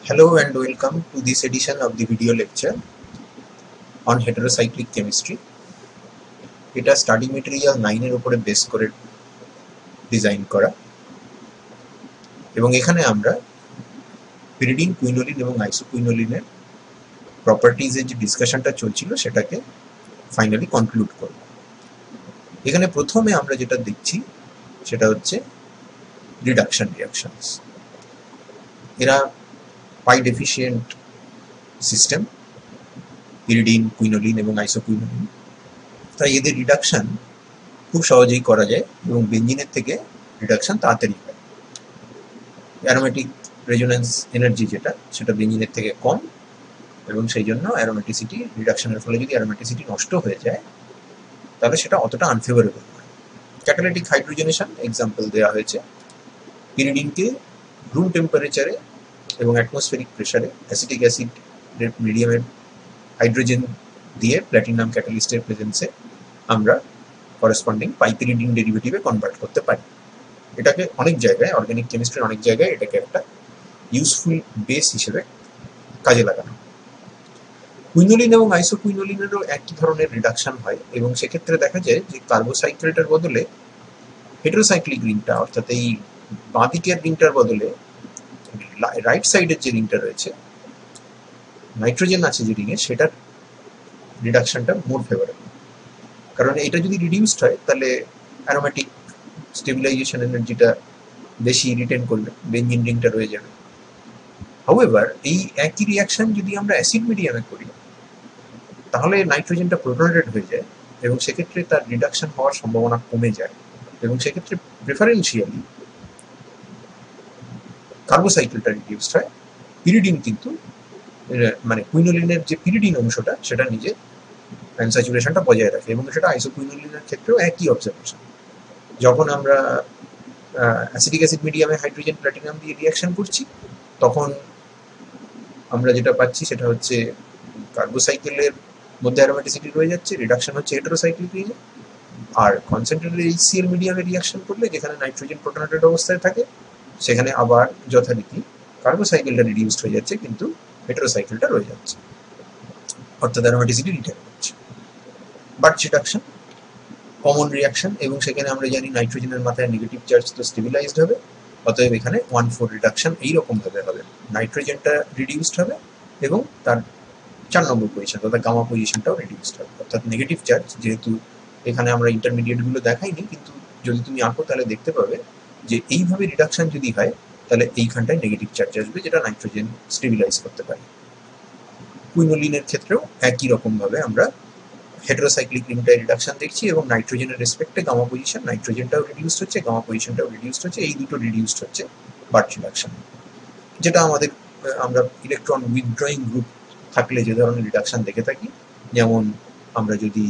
Hello and welcome to this edition of the video lecture on heterocyclic chemistry. এটা study material 9 এর উপরে base করে design করা এবং এখানে আমরা পিরিডিন, কুইনোলিন এবং আইসোকুইনোলিনের প্রপার্টিজের যে ডিসকাশনটা চলছিল সেটাকে ফাইনালি কনক্লুড করব। এখানে প্রথমে আমরা যেটা দেখছি সেটা হচ্ছে রিডাকশন রিঅ্যাকশনস। এরা পাই ডেফিশিয়েন্ট সিস্টেম, পিরিডিন, কুইনোলিন এবং আইসোকুইনোলিন, তাই এদের রিডাকশন খুব সহজেই করা যায় এবং বেঞ্জিনের থেকে রিডাকশন তাড়াতাড়ি হয়। অ্যারোমেটিক রেজোন্যান্স এনার্জি সেটা বেঞ্জিনের থেকে কম এবং সেই জন্য অ্যারোমেটিসিটি রিডাকশনের ফলে যদি অ্যারোমেটিসিটি নষ্ট হয়ে যায় তাহলে সেটা অতটা আনফেভারেবল নয়। ক্যাটালিটিক হাইড্রোজেনেশন এক্সাম্পল দেওয়া হয়েছে। পিরিডিনকে রুম টেম্পারেচারে এবং অ্যাটমসফেরিক প্রেসারে অ্যাসিটিক অ্যাসিড মিডিয়ামের হাইড্রোজেন দিয়ে প্ল্যাটিনাম ক্যাটালিস্টের প্রেজেন্সে আমরা করেসপন্ডিং পাইপিরিডিন ডেরিভেটিভে কনভার্ট করতে পারি। এটাকে অনেক জায়গায়, অর্গানিক কেমিস্ট্রির অনেক জায়গায় এটাকে একটা ইউজফুল বেস হিসেবে কাজে লাগানো। কুইনোলিন এবং আইসোকুইনোলিনেরও একই ধরনের রিডাকশন হয় এবং সেক্ষেত্রে দেখা যায় যে কার্বোসাইকেলটার বদলে হেটেরোসাইক্লিক রিংটা, অর্থাৎ এই বাঁদিকের রিংটার বদলে রাইট সাইডের যে রিংটা রয়েছে, নাইট্রোজেন আছে যে রিংয়ে, সেটার রিডাকশনটা মোর ফেভারেবল। কারণ এটা যদি রিডিউসড হয় তাহলে অ্যারোমেটিক স্টেবিলাইজেশন এনার্জিটা বেশি রিটেন করবে, বেঞ্জিন রিংটা রয়ে যাবে। হাউএভার এই একই রিয়াকশন যদি আমরা অ্যাসিড মিডিয়ামে করি তাহলে নাইট্রোজেনটা প্রোটনেটেড হয়ে যায় এবং সেক্ষেত্রে তার রিডাকশন হওয়ার সম্ভাবনা কমে যায় এবং সেক্ষেত্রে প্রেফারেন্সিয়ালি কার্বোসাইকেলটা রিডিউসড হয়। পিরিডিন কিন্তু মানে কুইনোলিনের যে পিরিডিন অংশটা সেটা নিজে স্যাচুরেশনটা বজায় রাখে এবং সেটা আইসোকুইনোলিনের ক্ষেত্রেও একই অবজারভেশন। যখন আমরা অ্যাসিডিক অ্যাসিড মিডিয়ামে হাইড্রোজেন প্ল্যাটিনাম দিয়ে রিয়াকশন করছি তখন আমরা যেটা পাচ্ছি সেটা হচ্ছে কার্বোসাইকেলের মধ্যে অ্যারোমেটিসিটি রয়ে যাচ্ছে, রিডাকশন হচ্ছে হেটেরোসাইক্লিক রিংয়ে। আর কনসেন্ট্রেটেড HCl মিডিয়ামে রিয়াকশন করলে যেখানে নাইট্রোজেন প্রোটনেটেড অবস্থায় থাকে সেখানে আবার যথারীতি কার্বোসাইকেলটা রিডিউসড হয়ে যাচ্ছে কিন্তু হেটেরোসাইকেলটা রয়ে যাচ্ছে, অর্থাৎ অ্যারোমেটিসিটি রিটেন করছে। বাট রিডাকশন কমন রিয়াকশন এবং সেখানে আমরা জানি নাইট্রোজেনের মাথায় নেগেটিভ চার্জ তো স্টেবিলাইজড হবে, অতএব এখানে 1,4 রিডাকশন এইরকম ভাবে হবে। নাইট্রোজেনটা রিডিউসড হবে এবং তার 4 নম্বর পজিশন অর্থাৎ গামা পজিশনটাও রিডিউসড হবে, অর্থাৎ নেগেটিভ চার্জ। যেহেতু এখানে আমরা ইন্টারমিডিয়েটগুলো দেখাইনি, কিন্তু যদি তুমি আঁকো তাহলে দেখতে পাবে যে এইভাবে রিডাকশন যদি হয় তাহলে এইখানটায় নেগেটিভ চার্জ আসবে যেটা নাইট্রোজেন স্টেবিলাইজ করতে পারে। কুইনোলিনের ক্ষেত্রেও একই রকমভাবে আমরা হেটেরোসাইক্লিক রিংটায় রিডাকশন দেখছি এবং নাইট্রোজেনের রেসপেক্টে গামা পজিশন, নাইট্রোজেনটাও রিডিউসড হচ্ছে, গামা পজিশনটাও রিডিউসড হচ্ছে, এই দুটো রিডিউসড হচ্ছে বাট রিডাকশন। যেটা আমরা ইলেকট্রন উইথড্রয়িং গ্রুপ থাকলে যে ধরনের রিডাকশন দেখে থাকি, যেমন আমরা যদি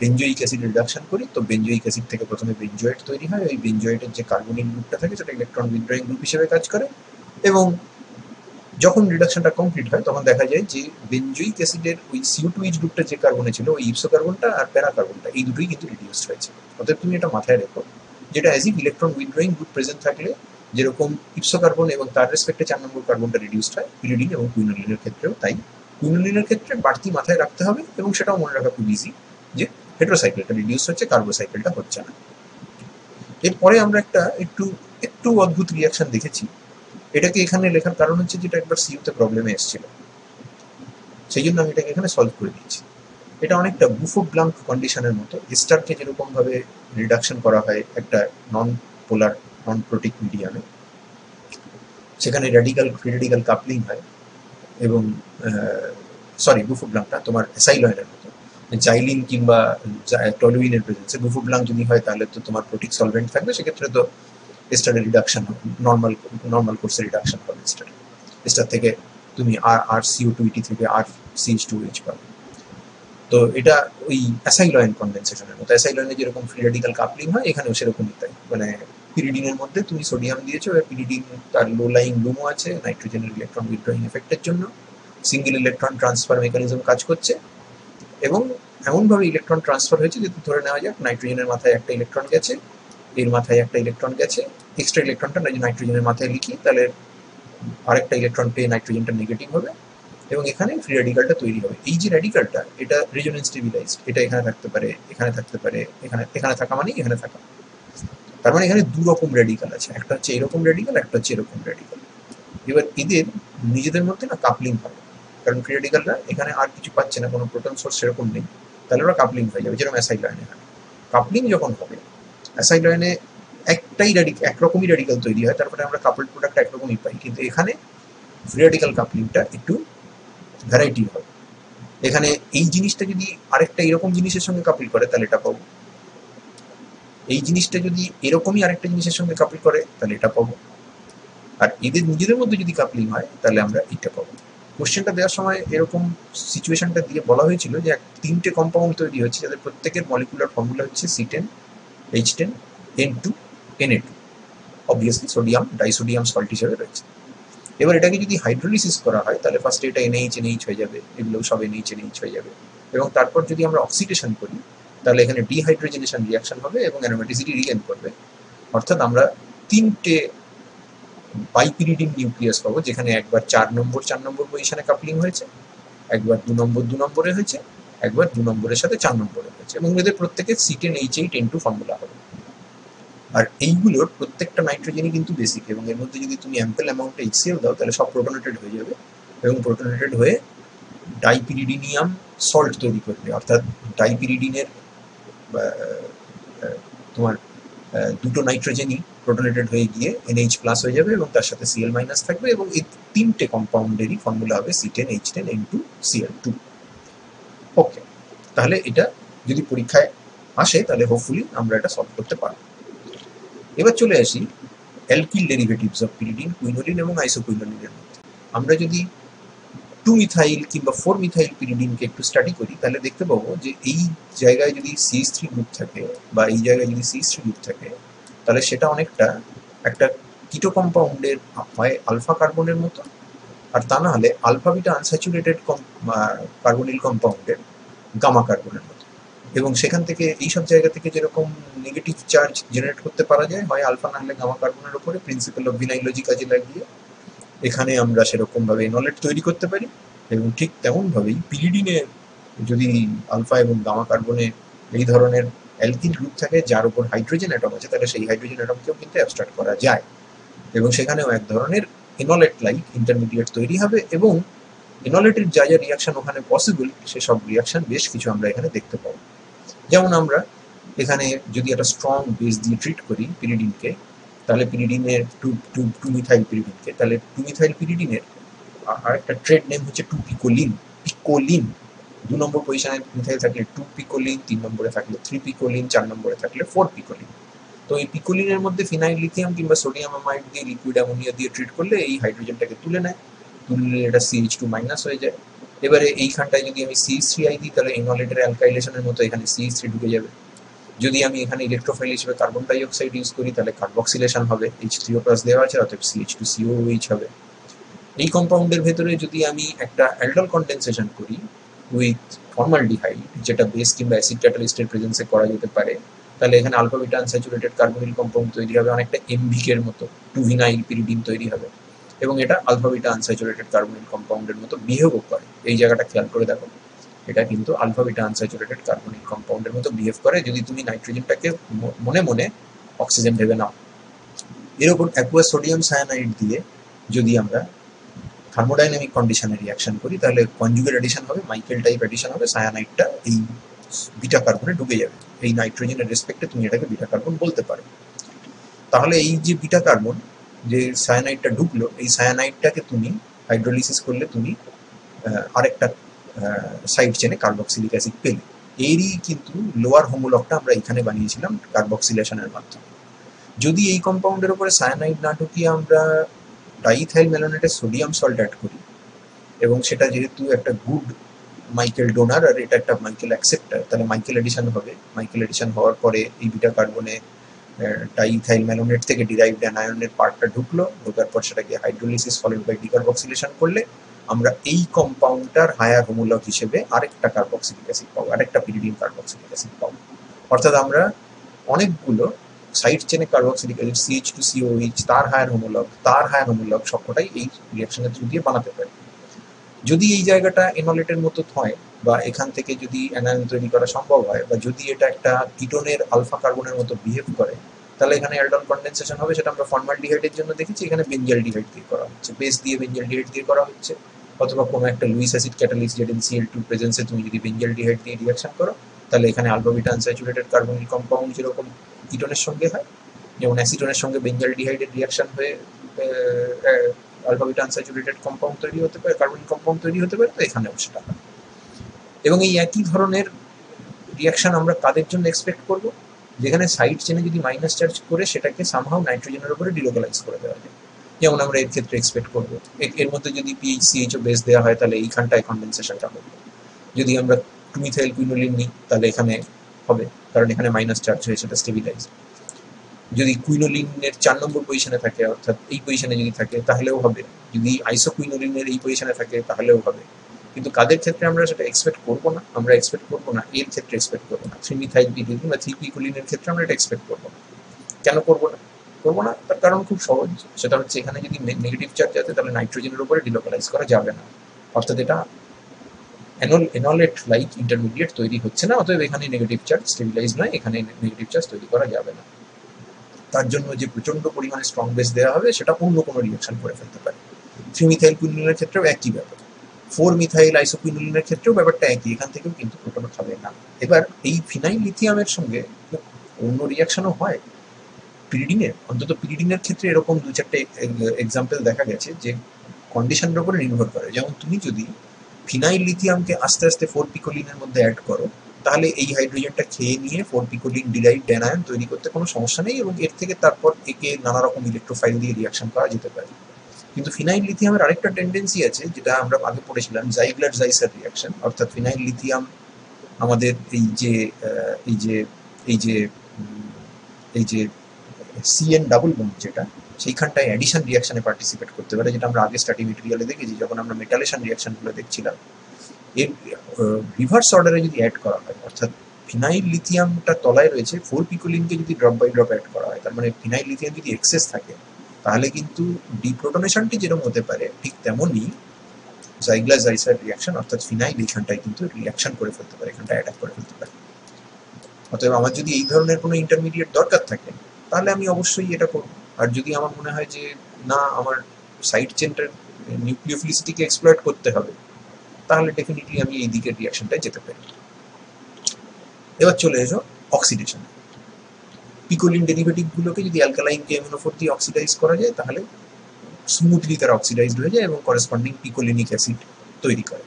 বেঞ্জোইক অ্যাসিড রিডাকশন করি তো বেঞ্জোইক অ্যাসিড থেকে প্রথমে বেঞ্জোয়েট তৈরি হয়, ওই বেঞ্জোয়েটের যে কার্বনিক গ্রুপটা থাকে সেটা ইলেকট্রন উইথড্রয়িং গ্রুপ হিসেবে কাজ করে এবং যখন রিডাকশনটা কমপ্লিট হয় তখন দেখা যায় যে বেঞ্জোইক অ্যাসিডের ওই CO2H গ্রুপটা যে কার্বনে ছিল, ওই ইপসো কার্বনটা আর প্যারা কার্বনটা, এই দুটোই কিন্তু রিডিউসড হয়েছে। অর্থাৎ তুমি এটা মাথায় রেখো, যেটা as if electron withdrawing group present থাকলে যেরকম ইপসো কার্বন এবং তার রেসপেক্টে 4 নম্বর কার্বনটা রিডিউসড হয়, পিরিডিন এবং কুইনোলিনের ক্ষেত্রেও তাই। কুইনোলিনের ক্ষেত্রে বাড়তি মাথায় রাখতে হবে এবং সেটাও মনে রাখা খুব ইজি যে হেটেরোসাইকেলটা রিডিউস হচ্ছে, কার্বোসাইকেলটা হচ্ছে না। এরপরে আমরা একটু অদ্ভুত রিয়াকশন দেখেছি। এটাকে এখানে লেখার কারণ হচ্ছে যেটা একবার সিইউতে প্রবলেমে এসেছিল, সেই জন্য আমি এটাকে এখানে সলভ করে দিয়েছি। এটা অনেকটা বুফো-ব্লাঙ্ক কন্ডিশনের মতো। এস্টারকে যেরকম ভাবে রিডাকশন করা হয় একটা নন পোলার নন প্রোটিক মিডিয়ামে, সেখানে রেডিক্যাল কাপলিং হয় এবং বুফো-ব্লাঙ্কটা তোমার অ্যাসাইলয়েনের মতো জাইলিন কিংবা টলুইনের প্রেজেন্সে। বুফো-ব্লাঙ্ক যদি হয় তাহলে তো তোমার প্রোটিক সলভেন্ট থাকবে, সেক্ষেত্রে তো এস্টারের রিডাকশন হবে, নর্মাল কোর্সের রিডাকশন হবে এস্টার থেকে তুমি আর CO2 থেকে আর CH2H পাবে। তো এটা ওই অ্যাসাইলয়েন কনডেনসেশনের মতো। অ্যাসাইলয়েনে যেরকম ফ্রি রেডিক্যাল কাপলিং হয় এখানেও সেরকমই তাই। মানে পিরিডিনের মধ্যে তুমি সোডিয়াম দিয়েছো, পিরিডিন তার লো লাইং লুমো আছে নাইট্রোজেনের ইলেকট্রন উইথড্রয়িং এফেক্টের জন্য, সিঙ্গেল ইলেকট্রন ট্রান্সফার মেকানিজম কাজ করছে এবং এমনভাবে ইলেকট্রন ট্রান্সফার হয়েছে যে ধরে নেওয়া যাক নাইট্রোজেনের মাথায় একটা ইলেকট্রন গেছে, এর মাথায় একটা ইলেকট্রন গেছে, এক্সট্রা ইলেকট্রনটা নাইট্রোজেনের মাথায় লিখি, তাহলে আরেকটা ইলেকট্রন পেয়ে নাইট্রোজেনটা নেগেটিভ হবে এবং এখানে ফ্রি র্যাডিকালটা তৈরি হবে। এই যে র্যাডিকালটা, এটা রেজোনেন্স স্টেবিলাইজড, এটা এখানে থাকতে পারে, এখানে থাকতে পারে, এখানে থাকা মানে এখানে থাকা। তার মানে এখানে দু রকম র্যাডিকাল আছে, একটা হচ্ছে এরকম র্যাডিকাল, একটা হচ্ছে এরকম র্যাডিকাল। এবার এদের নিজেদের মধ্যে না কাপলিং হবে, কারণ ফ্রি র্যাডিকালরা এখানে আর কিছু পাচ্ছে না, কোনো প্রোটন সোর্স সেরকম নেই, তাহলে ওরা কাপলিং হয়ে যাবে, যেরকম অ্যাসাইড আয়নে হয়। কাপলিং যখন হবে, অ্যাসাইড আয়নে একরকমই র্যাডিকাল তৈরি হয়, তারপরে আমরা কাপল প্রোডাক্ট একরকমই পাই, কিন্তু এখানে ফ্রি র্যাডিকাল কাপলিংটা একটু ভ্যারাইটি হবে। এখানে এই জিনিসটা যদি আরেকটা এরকম জিনিসের সঙ্গে কাপল করে তাহলে এটা পাবো, এই জিনিসটা যদি এরকমই আরেকটা জিনিসের সঙ্গে কাপল করে তাহলে এটা পাবো, আর এদের নিজেদের মধ্যে যদি কাপলিং হয় তাহলে আমরা এটা পাবো। কোশ্চেনটা দেওয়ার সময় এরকম সিচুয়েশনটা দিয়ে বলা হয়েছিল যে 3টে কম্পাউন্ড তৈরি হচ্ছে, যাদের প্রত্যেকের মলিকুলার ফর্মুলা হচ্ছে C10, H10, N2, Na2, obviously sodium disodium salt হিসেবে রয়েছে। এবার এটাকে যদি হাইড্রোলিসিস করা হয় তাহলে ফার্স্টে এটা NH হয়ে যাবে, এগুলো সব NH হয়ে যাবে, এবং তারপর যদি আমরা অক্সিডেশন করি তাহলে এখানে ডিহাইড্রোজেনেশন রিয়াকশন হবে এবং অ্যারোমেটিসিটি রিগেইন করবে। অর্থাৎ আমরা 3টে বাইপিরিডিন নিউক্লিয়াস পাবো, যেখানে একবার 4 নম্বর পজিশনে কাপলিং হয়েছে, একবার 2 নম্বরে হয়েছে, একবার 2 নম্বরের সাথে 4 নম্বরে হয়েছে, এবং এদের প্রত্যেকের C10, H8, N2 ফর্মুলা হবে। আর এইগুলোর প্রত্যেকটা নাইট্রোজেনই কিন্তু বেসিক, এবং এর মধ্যে যদি তুমি অ্যাম্পল অ্যামাউন্টে HCl দাও তাহলে সব প্রোটনেটেড হয়ে যাবে, এবং প্রোটনেটেড হয়ে ডাইপিরিডিনিয়াম সল্ট তৈরি করবে। অর্থাৎ ডাইপিরিডিনের তোমার দুটো নাইট্রোজেনই প্রোটনেটেড হয়ে গিয়ে NH প্লাস হয়ে যাবে এবং তার সাথে Cl মাইনাস থাকবে, এবং এই 3টে কম্পাউন্ডেরই ফর্মুলা হবে C10, H10, N2, Cl2। ওকে, তাহলে এটা যদি পরীক্ষায় আসে তাহলে হোপফুলি আমরা এটা সলভ করতে পারব। এবার চলে আসি alkyl derivatives of pyridine, quinoline এবং আইসোকুইনোলিনের মধ্যে। আমরা যদি 2 মিথাইল কিংবা 4 মিথাইল পিরিডিনকে একটু স্টাডি করি তাহলে দেখতে পাবো যে এই জায়গায় যদি CH3 গ্রুপ থাকে বা এই জায়গায় যদি CH3 গ্রুপ থাকে তাহলে সেটা অনেকটা একটা কিটো কম্পাউন্ডের হয় আলফা কার্বনের মতো, আর তা না হলে আলফা বিটা আনস্যাচুরেটেড কার্বনিল কম্পাউন্ডের গামা কার্বনের মতো। এবং সেখান থেকে এইসব জায়গা থেকে যেরকম নেগেটিভ চার্জ জেনারেট করতে পারা যায় হয় আলফা না হলে গামা কার্বনের উপরে, প্রিন্সিপাল অফ ভিনাইলজি কাজে লাগিয়ে এখানে আমরা সেরকমভাবে নলেট তৈরি করতে পারি। এবং ঠিক তেমনভাবেই পিরিডিনে যদি আলফা এবং গামা কার্বনে এই ধরনের অ্যালকিল গ্রুপ থাকে যার উপর হাইড্রোজেন অ্যাটম আছে, তাহলে সেই হাইড্রোজেন অ্যাটমকেও কিন্তু অ্যাবস্ট্রাক্ট করা যায়, এবং সেখানেও এক ধরনের এনলেট লাইক ইন্টারমিডিয়েট তৈরি হবে, এবং এনলেটের যা যা রিয়াকশন ওখানে পসিবল সেসব রিয়াকশন বেশ কিছু আমরা এখানে দেখতে পাবো। যেমন আমরা এখানে যদি একটা স্ট্রং বেস দিয়ে ট্রিট করি পিরিডিনকে, তাহলে পিরিডিনের টু মিথাইল পিরিডিনকে, তাহলে 2 মিথাইল পিরিডিনের আর একটা ট্রেড নেম হচ্ছে 2 পিকোলিন। পিকোলিন 2 নম্বর পজিশনে মিথাইল থাকলে 2 পিকোলিন, 3 নম্বরে থাকলে 3 পিকোলিন, 4 নম্বরে থাকলে 4 পিকোলিন। তো এই পিকোলিনের মধ্যে ফিনাইল লিথিয়াম কিংবা সোডিয়াম অ্যামাইড দিয়ে লিকুইড অ্যামোনিয়া দিয়ে ট্রিট করলে এই হাইড্রোজেনটাকে তুলে নেয়, তুললে এটা CH2 মাইনাস হয়ে যায়। এবারে এইখানটায় যদি আমি CH3I দিই তাহলে এনলেটের অ্যালকাইলেশনের মতো এখানে CH3 ঢুকে যাবে। যদি আমি এখানে ইলেকট্রোফাইল হিসেবে কার্বন ডাই অক্সাইড ইউজ করি তাহলে কার্বক্সিলেশন হবে, H3O+ দেওয়া আছে, অতএব CH2COOH হবে। এই কম্পাউন্ডের ভেতরে যদি আমি একটা অ্যালডল কন্ডেনসেশন করি উইথ ফর্মালডিহাইড, যেটা বেস কিংবা অ্যাসিড ক্যাটালিস্টের প্রেজেন্সে করা যেতে পারে, তাহলে এখানে alpha beta unsaturated carbonyl compound তৈরি হবে, অনেকটা এমভিকের মতো 2 ভিনাইল পিরিডিন তৈরি হবে, এবং এটা আলফা বিটা আনস্যাচুরেটেড কার্বনিল কম্পাউন্ডের মতো বিহেভও করে। এই জায়গাটা খেয়াল করে দেখো, এটা কিন্তু আলফা বিটা আনস্যাচুরেটেড কার্বনিল কম্পাউন্ডের মতো বিহেভ করে যদি তুমি নাইট্রোজেনটাকে মনে মনে অক্সিজেন ভেবে নাও। এর উপর অ্যাকুয়াস সোডিয়াম সায়ানাইড দিয়ে যদি আমরা থার্মোডাইনামিক কন্ডিশনে রিয়াকশন করি তাহলে কনজুগেট অ্যাডিশন হবে, মাইকেল টাইপ অ্যাডিশন হবে, সায়ানাইডটা এই বিটা কার্বনে ঢুকে যাবে। এই নাইট্রোজেনের রেসপেক্টে তুমি এটাকে বিটা কার্বন বলতে পারো। তাহলে এই যে বিটা কার্বন যে সায়ানাইডটা ঢুকলো, এই সায়ানাইডটাকে তুমি হাইড্রোলিসিস করলে তুমি আরেকটা সাইড চেনে কার্বক্সিলিক অ্যাসিড পেলে। এরই কিন্তু লোয়ার হোমোলগটা আমরা এখানে বানিয়েছিলাম কার্বক্সিলেশনের মাধ্যমে। যদি এই কম্পাউন্ডের উপরে সায়ানাইড না ঢুকিয়ে আমরা ডাইইথাইল ম্যালোনেটের সোডিয়াম সল্ট অ্যাড করি, এবং সেটা যেহেতু একটা গুড মাইকেল ডোনার আর এটা একটা মাইকেল অ্যাকসেপ্টার, তাহলে মাইকেল এডিশন হবে। মাইকেল এডিশন হওয়ার পরে এই বিটা কার্বনে ডাইইথাইল ম্যালোনেট থেকে ডিরাইভড অ্যানায়নের পার্টটা ঢুকলো, ঢোকার পর সেটাকে হাইড্রোলিসিস ফলোড বাই ডিকার্বক্সিলেশন করলে আমরা এই কম্পাউন্ডটার হায়ার হোমোলগ হিসেবে আরেকটা কার্বক্সিলিক অ্যাসিড পাবো, আরেকটা পিরিডিন কার্বক্সিলিক অ্যাসিড পাবো। অর্থাৎ আমরা অনেকগুলো সাইড চেনে কার্বক্সিলিক অ্যাসিড CH2COH তার হায়ার হোমোলগ সবকটাই এই রিঅ্যাকশনের থ্রু দিয়ে বানাতে পারে। যদি এই জায়গাটা এনলেটের মতো হয় বা এখান থেকে যদি অ্যানায়ন তৈরি করা সম্ভব হয় বা যদি এটা একটা কিটোনের আলফা কার্বনের মতো বিহেভ করে, তাহলে এখানে অ্যালডন কনডেনসেশন হবে। সেটা আমরা ফর্মালডিহাইডের জন্য দেখেছি, এখানে বেঞ্জালডিহাইড দিয়ে করা হচ্ছে, বেস দিয়ে বেঞ্জালডিহাইড দিয়ে করা হচ্ছে, অথবা কোনো একটা লুইস অ্যাসিড ক্যাটালিস্ট ZnCl2 প্রেজেন্সে তুমি যদি বেঞ্জালডিহাইড দিয়ে রিঅ্যাকশন করো, তাহলে এখানে alpha beta unsaturated carbonic compound যেরকম কিটোনের সঙ্গে হয়, যেমন অ্যাসিটোনের সঙ্গে বেঞ্জালডিহাইডের রিঅ্যাকশন হয়ে আলফা বিটা আনস্যাচুরেটেড কম্পাউন্ড তৈরি হতে পারে, কার্বনিক কম্পাউন্ড তৈরি হতে পারে, তো এখানেও সেটা হয়। এবং এই একই ধরনের রিঅ্যাকশন আমরা কাদের জন্য এক্সপেক্ট করব? যেখানে সাইড চেনে যদি মাইনাস চার্জ করে সেটাকে সামহাও নাইট্রোজেনের উপরে ডিলোকালাইজ করে দেওয়া যায়, যেমন আমরা এর ক্ষেত্রে এক্সপেক্ট করবো। এর মধ্যে যদি PHCHO বেস দেওয়া হয় তাহলে এইখানটায় কনডেনসেশনটা হবে। যদি আমরা 2মিথাইল কুইনোলিন নিই তাহলে এখানে হবে, কারণ এখানে মাইনাস চার্জ হয়ে সেটা স্টেবিলাইজ। যদি কুইনোলিনের 4 নম্বর পজিশনে থাকে, অর্থাৎ এই পজিশনে যদি থাকে তাহলেও হবে। যদি আইসোকুইনোলিনের এই পজিশনে থাকে তাহলেও হবে। কিন্তু কাদের ক্ষেত্রে আমরা সেটা এক্সপেক্ট করবো না? আমরা এক্সপেক্ট করবো না, এর ক্ষেত্রে এক্সপেক্ট করবো না। 3মিথাইল পিকুলিন বা 3পিকুলিনের ক্ষেত্রে আমরা এটা এক্সপেক্ট করবো না। কেন করবো না? করবো না তার কারণ খুব সহজ, সেটা হচ্ছে এখানে যদি নেগেটিভ চার্জ আছে তাহলে নাইট্রোজেনের উপরে ডিলোকালাইজ করা যাবে না, অর্থাৎ এটা এনলেট লাইক ইন্টারমিডিয়েট তৈরি হচ্ছে না, অতএব এখানে নেগেটিভ চার্জ স্টেবিলাইজ নয়, এখানে নেগেটিভ চার্জ তৈরি করা যাবে না। তার জন্য যে প্রচন্ড পরিমাণে স্ট্রং বেস দেওয়া হবে সেটা অন্য কোনো রিঅ্যাকশন করে ফেলতে পারে। 3মিথাইল কুইনোলিনের ক্ষেত্রেও একই ব্যাপার, 4মিথাইল আইসোকুইনোলিনের ক্ষেত্রেও ব্যাপারটা একই, এখান থেকেও কিন্তু প্রোটন খাবে না। এবার এই ফিনাইল লিথিয়ামের সঙ্গে অন্য রিঅ্যাকশনও হয় পিরিডিনের, অন্তত পিরিডিনের ক্ষেত্রে এরকম 2-4টে এক্সাম্পল দেখা গেছে যে কন্ডিশনের উপরে নির্ভর করে। যেমন তুমি যদি ফিনাইল লিথিয়ামকে আস্তে আস্তে 4পিকোলিনের মধ্যে অ্যাড করো, তাহলে এই হাইড্রোজেনটা খেয়ে নিয়ে 4পিকোলিন ডিরাইভড অ্যানায়ন তৈরি করতে কোনো সমস্যা নেই, এবং এর থেকে তারপর একে নানা রকম ইলেকট্রোফাইল দিয়ে রিঅ্যাকশন করা যেতে পারে। কিন্তু ফিনাইল লিথিয়ামের আরেকটা টেন্ডেন্সি আছে, যেটা আমরা আগে পড়েছিলাম, জাইগলার-জাইসার রিঅ্যাকশন, অর্থাৎ ফিনাইল লিথিয়াম আমাদের এই যে এই যে এই যে এই যে CN ডাবল বন্ড যেটা, সেইখানটায় অ্যাডিশন রিঅ্যাকশনে পার্টিসিপেট করতে পারে, যেটা আমরা আগে স্টাডি মেটেরিয়ালে দেখেছি যখন আমরা মেটালেশন রিঅ্যাকশনগুলো দেখছিলাম। এর রিভার্স অর্ডারে যদি অ্যাড করা হয়, অর্থাৎ ফিনাইল লিথিয়ামটা তলায় রয়েছে, 4পিকোলিনকে যদি ড্রপ বাই ড্রপ অ্যাড করা হয়, তার মানে ফিনাইল লিথিয়াম যদি এক্সেস থাকে, তাহলে কিন্তু ডিপ্রোটনেশনটি যেরকম হতে পারে ঠিক তেমনই জাইগলার-জাইসার রিঅ্যাকশন, অর্থাৎ ফিনাইল এইখানটায় কিন্তু রিঅ্যাকশন করে ফেলতে পারে, এখানটায় অ্যাটাক করে ফেলতে পারে। অতএব আমার যদি এই ধরনের কোনো ইন্টারমিডিয়েট দরকার থাকে তাহলে আমি অবশ্যই এটা করব। আর যদি আমার মনে হয় যে না, আমার সাইড চেনটার নিউক্লিওফিলিসিটিকে এক্সপ্লয়েট করতে হবে, তাহলে ডেফিনেটলি আমি এই দিকের রিঅ্যাকশনটায় যেতে পারি। এবার চলে এসো অক্সিডেশন। পিকোলিন ডেরিভেটিভগুলোকে যদি অ্যালকালাইন KMnO4 দিয়ে অক্সিডাইজ করা যায়, তাহলে স্মুথলি তারা অক্সিডাইজড হয়ে যায় এবং করেসপন্ডিং পিকোলিনিক অ্যাসিড তৈরি করে।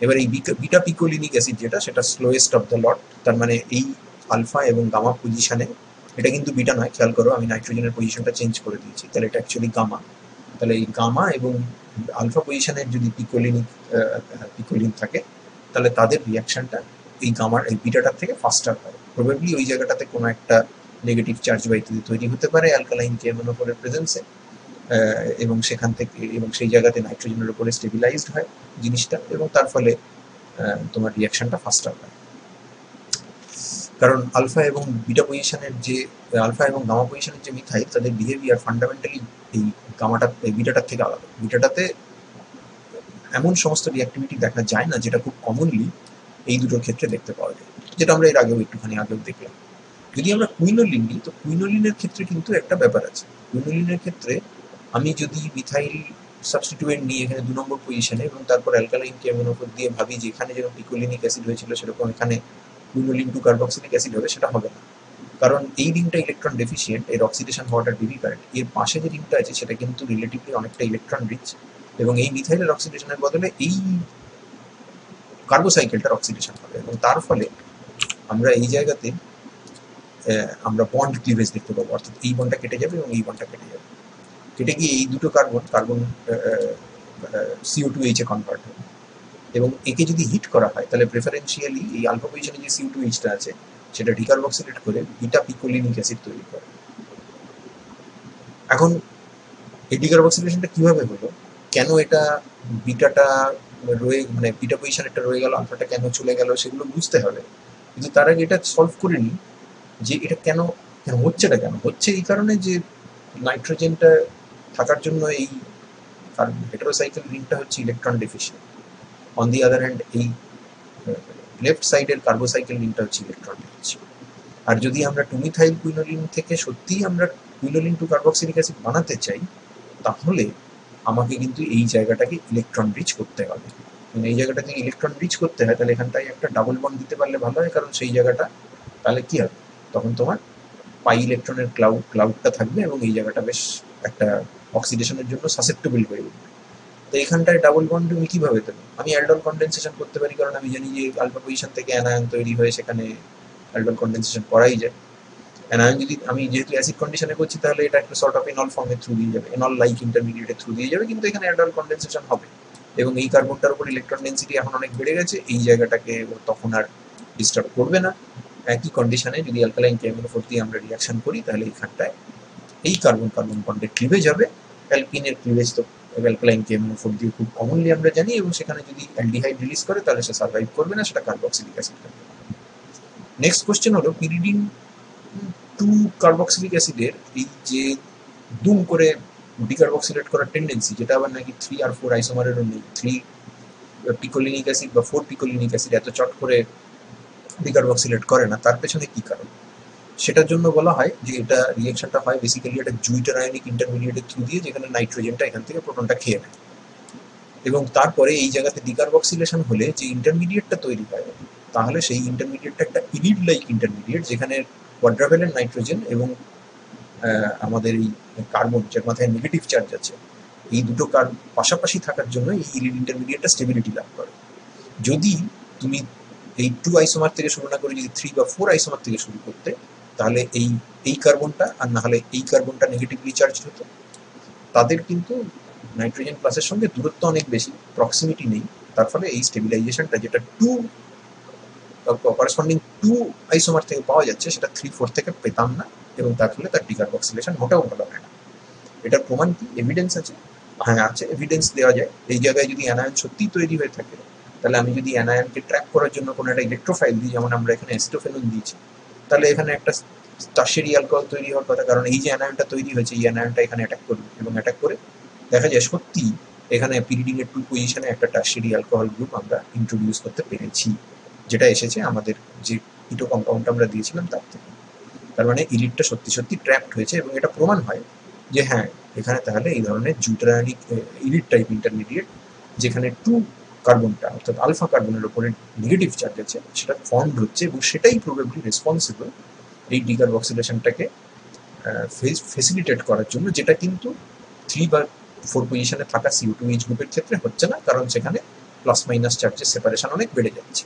এবার এই বিটা পিকোলিনিক অ্যাসিড যেটা, সেটা স্লোয়েস্ট অফ দ্য লট, তার মানে এই আলফা এবং গামা পজিশনে, এটা কিন্তু বিটা নয়, খেয়াল করো আমি নাইট্রোজেনের পজিশনটা চেঞ্জ করে দিয়েছি, তাহলে এটা অ্যাকচুয়ালি গামা। তাহলে এই গামা এবং আলফা পজিশনের যদি পিকোলিন থাকে, তাহলে তাদের রিঅ্যাকশনটা এই গামার এই বিটাটার থেকে ফাস্টার হয়। প্রবাবলি ওই জায়গাটাতে কোনো একটা নেগেটিভ চার্জ বা ইত্যাদি তৈরি হতে পারে অ্যালকালাইন KMnO4 এর প্রেজেন্সে, এবং সেখান থেকে এবং সেই জায়গাতে নাইট্রোজেনের উপরে স্টেবিলাইজড হয় জিনিসটা, এবং তার ফলে তোমার রিঅ্যাকশনটা ফাস্টার হয়। কারণ আলফা এবং বিটা পজিশনের যে আলফা এবং গামা পজিশনের যে মিথাইল, তাদের বিহেভিয়ার ফান্ডামেন্টালি এই এই বিটাটার থেকে আলাদা। বিটাটাতে এমন সমস্ত রিঅ্যাক্টিভিটি দেখা যায় না যেটা খুব কমনলি এই দুটোর ক্ষেত্রে দেখতে পাওয়া যায়, যেটা আমরা এর আগেও একটুখানি দেখলাম। যদি আমরা কুইনোলিন নিই, তো কুইনোলিনের ক্ষেত্রে কিন্তু একটা ব্যাপার আছে। কুইনোলিনের ক্ষেত্রে আমি যদি মিথাইল সাবস্টিটিউয়েন্ট নিয়ে এখানে 2 নম্বর পজিশনে এবং তারপর অ্যালকালাইন KMnO4 দিয়ে ভাবি যে এখানে যেরকম পিকোলিনিক অ্যাসিড হয়েছিল সেরকম এখানে কুইনোলিন 2 কার্বক্সিলিক অ্যাসিড হবে, সেটা হবে না। কারণ এই রিংটা ইলেকট্রন ডেফিসিয়েন্ট, এর অক্সিডেশন হওয়াটা ডিফিকাল্ট। এর পাশে যে রিংটা আছে সেটা কিন্তু রিলেটিভলি অনেকটা ইলেকট্রন রিচ, এবং এই মিথাইলের অক্সিডেশনের বদলে এই কার্বোসাইকেলটার অক্সিডেশন হবে, এবং তার ফলে আমরা এই জায়গাতে আমরা বন্ড ক্লিভেজ দেখতে পাবো, অর্থাৎ এই বন্ডটা কেটে যাবে এবং এই বন্ডটা কেটে যাবে, কেটে গিয়ে এই দুটো কার্বন CO2H এ কনভার্ট হবে। এবং একে যদি হিট করা হয় তাহলে প্রেফারেন্সিয়ালি এই আলফা পজিশনে যে CO2H টা আছে সেটা ডিকার্বক্সিলেট করে বিটা পিকোলিনিক অ্যাসিড তৈরি করে। এখন এই ডিকার্বক্সিলেশনটা কিভাবে হলো, কেন এটা বিটাটা মানে বিটা পজিশনেরটা রয়ে গেল, আলফাটা কেন চলে গেল, সেগুলো বুঝতে হবে। কিন্তু তার আগে এটা সলভ করে নিই যে এটা কেন হচ্ছেটা কেন? হচ্ছে এই কারণে যে নাইট্রোজেনটা থাকার জন্য এই হেটারোসাইকেল রিংটা হচ্ছে electron deficient. On the other hand এই লেফট সাইডের কার্বোসাইকেল রিংটা হচ্ছে ইলেকট্রন রিচ। আর যদি আমরা টুমিথাইল কুইনোলিন থেকে সত্যিই আমরা কুইনোলিন টু কার্বক্সিলিক অ্যাসিড বানাতে চাই, তাহলে আমাকে কিন্তু এই জায়গাটাকে ইলেকট্রন রিচ করতে হবে। এই জায়গাটাকে ইলেকট্রন রিচ করতে হয়, তাহলে এখানটায় একটা ডাবল বন্ড দিতে পারলে ভালো হয়, কারণ সেই জায়গাটা তাহলে কি হবে, তখন তোমার পাই ইলেকট্রনের ক্লাউডটা থাকবে এবং এই জায়গাটা বেশ একটা অক্সিডেশনের জন্য সাসেপ্টেবল হয়ে উঠবে। তো এখানটায় ডাবল বন্ড তুমি কিভাবে দেবো? আমি অ্যালডল কন্ডেনসেশন করতে পারি, কারণ আমি জানি যে আলফা পজিশন থেকে অ্যানায়ন তৈরি হয়ে সেখানে অ্যালডল কন্ডেনসেশন করাই যায়। অ্যানায়ন যদি আমি যেহেতু অ্যাসিড কন্ডিশনে করছি, তাহলে এটা একটা সর্ট অফ এনল ফর্মের থ্রু দিয়ে যাবে, এনল লাইক ইন্টারমিডিয়েটের থ্রু দিয়ে যাবে, কিন্তু এখানে অ্যালডল কন্ডেনসেশন হবে এবং এই কার্বনটার উপর ইলেকট্রন ডেন্সিটি এখন অনেক বেড়ে গেছে, এই জায়গাটাকে তখন আর ডিস্টার্ব করবে না। একই কন্ডিশনে যদি অ্যালকালাইন KMnO4 দিয়ে আমরা রিয়াকশন করি, তাহলে এইখানটায় এই কার্বন কার্বন বন্ডের ক্লিভেজ হবে। অ্যালকিনের ক্লিভেজ তো অ্যালকালাইন KMnO4 দিয়ে খুব কমনলি আমরা জানি, এবং সেখানে যদি অ্যালডিহাইড রিলিজ করে তাহলে সে সার্ভাইভ করবে না, সেটা কার্বক্সিলিক অ্যাসিড থাকবে। নেক্সট কোশ্চেন হলো পিরিডিন টু কার্বক্সিলিক অ্যাসিডের এই যে দুম করে ডিকার্বক্সিলেট করার টেন্ডেন্সি, যেটা আবার নাকি 3 আর 4 আইসোমারেরও নেই। 3 পিকোলিনিক অ্যাসিড বা 4 পিকোলিনিক অ্যাসিড এত চট করে ডিকার্বক্সিলেট করে না, তার পেছনে কি কারণ? সেটার জন্য বলা হয় যে এটা রিঅ্যাকশনটা হয় বেসিক্যালি একটা জুইটার আয়নিক ইন্টারমিডিয়েটের থ্রু দিয়ে, যেখানে নাইট্রোজেনটা এখান থেকে প্রোটনটা খেয়ে নেয়, এবং তারপরে এই জায়গাতে ডিকার্বক্সিলেশন হলে যে ইন্টারমিডিয়েটটা তৈরি হয়, তাহলে সেই ইন্টারমিডিয়েটটা একটা ইরিড লাইক ইন্টারমিডিয়েট, যেখানে কোয়াড্রাভ্যালেন্ট নাইট্রোজেন এবং আমাদের এই কার্বন, যার মাথায় নেগেটিভ চার্জ আছে, এই দুটো পাশাপাশি থাকার জন্য এই ইরিড ইন্টারমিডিয়েটটা স্টেবিলিটি লাভ করে। যদি তুমি এই 2 আইসোমার থেকে শুরু না করে যদি 3 বা 4 আইসোমার থেকে শুরু করতে, তাহলে এই কার্বনটা আর না হলে এই কার্বনটা নেগেটিভলি চার্জ হতো। তাদের কিন্তু নাইট্রোজেন প্লাসের সঙ্গে দূরত্ব অনেক বেশি, প্রক্সিমিটি নেই, তার ফলে এই স্টেবিলাইজেশনটা যেটা করেসপন্ডিং 2 আইসোমার থেকে পাওয়া যাচ্ছে, সেটা 3-4 থেকে পেতাম না, এবং তার ফলে তার ডিকার্বক্সিলেশন মোটেও ভালো হয় না। এটার প্রমাণ কি? এভিডেন্স আছে? হ্যাঁ আছে, এভিডেন্স দেওয়া যায়। এই জায়গায় যদি অ্যানায়ন সত্যিই তৈরি হয়ে থাকে, তাহলে আমি যদি অ্যানায়নকে ট্র্যাক করার জন্য কোনো একটা ইলেকট্রোফাইল দিই, যেমন আমরা এখানে অ্যাসিটোফেনন দিয়েছি, তাহলে এখানে একটা টারশিয়ারি অ্যালকোহল তৈরি হওয়ার কথা, কারণ এই যে অ্যানায়নটা তৈরি হয়েছে, এই অ্যানায়নটা এখানে অ্যাটাক করবে, এবং অ্যাটাক করে দেখা যায় সত্যি এখানে পিরিডিন এর 2 পজিশনে একটা টারশিয়ারি অ্যালকোহল গ্রুপ আমরা ইন্ট্রোডিউস করতে পেরেছি, যেটা এসেছে আমাদের যে ইটো কম্পাউন্ড আমরা দিয়েছিলাম তার থেকে। তার মানে ইরিডটা সত্যি সত্যি ট্র্যাপড হয়েছে, এবং এটা প্রমাণ হয় যে হ্যাঁ, এখানে তাহলে এই ধরনের জুটারানিক ইরিড টাইপ ইন্টারমিডিয়েট, যেখানে 2 কার্বনটা অর্থাৎ আলফা কার্বনের উপরে নেগেটিভ চার্জ আছে, সেটা ফর্মড হচ্ছে, এবং সেটাই প্রবাবলি রেসপন্সিবল এই ডিকার্বক্সিলেশনটাকে ফেসিলিটেট করার জন্য, যেটা কিন্তু 3 বা 4 পজিশনে থাকা CO2H গ্রুপের ক্ষেত্রে হচ্ছে না, কারণ সেখানে প্লাস মাইনাস চার্জের সেপারেশন অনেক বেড়ে যাচ্ছে।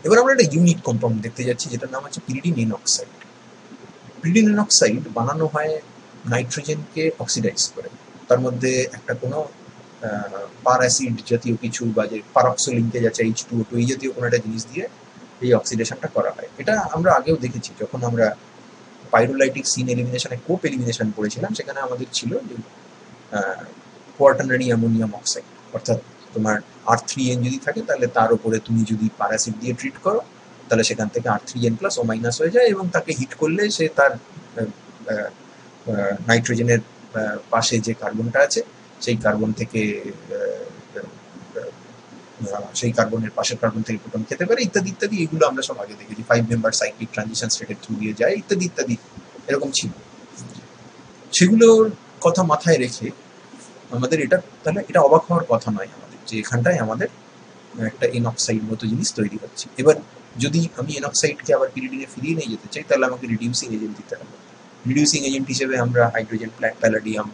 এবার আমরা একটা ইউনিক কম্পাউন্ড দেখতে যাচ্ছি, যেটার নাম হচ্ছে pyridine N oxide. Pyridine N oxide বানানো হয় নাইট্রোজেনকে অক্সিডাইজ করে, তার মধ্যে একটা কোনো পার অ্যাসিড জাতীয় কিছু, বা যে পারক্সো লিঙ্কেজ আছে H2O2, এই জাতীয় কোনো একটা জিনিস দিয়ে এই অক্সিডেশনটা করা হয়। এটা আমরা আগেও দেখেছি, যখন আমরা পাইরোলাইটিক সিন এলিমিনেশনে কোপ এলিমিনেশন পড়েছিলাম, সেখানে আমাদের ছিল যে কোয়াটার্নারি অ্যামোনিয়াম অক্সাইড, অর্থাৎ তোমার R3N যদি থাকে, তাহলে তার উপরে তুমি যদি প্যারাসিড দিয়ে ট্রিট করো, তাহলে সেখান থেকে R3N প্লাস ও মাইনাস হয়ে যায়, এবং তাকে হিট করলে সে তার নাইট্রোজেনের পাশে যে কার্বনটা আছে, সেই কার্বন থেকে সেই কার্বনের পাশের কার্বন থেকে প্রোটন খেতে পারে, ইত্যাদি ইত্যাদি। এগুলো আমরা সব আগে দেখেছি, 5 মেম্বার সাইক্লিক ট্রানজিশন স্টেটের থ্রু দিয়ে যায়, ইত্যাদি ইত্যাদি এরকম ছিল। সেগুলোর কথা মাথায় রেখে আমাদের তাহলে এটা অবাক হওয়ার কথা নয় আমাদের, যে এখানটায় আমাদের একটা এনঅক্সাইড মতো জিনিস তৈরি হচ্ছে। এবার যদি আমি এনঅক্সাইডকে আবার পিরিডিনে ফিরিয়ে নিয়ে যেতে চাই, তাহলে আমাকে রিডিউসিং এজেন্ট দিতে হবে। রিডিউসিং এজেন্ট হিসেবে আমরা হাইড্রোজেন প্যালাডিয়াম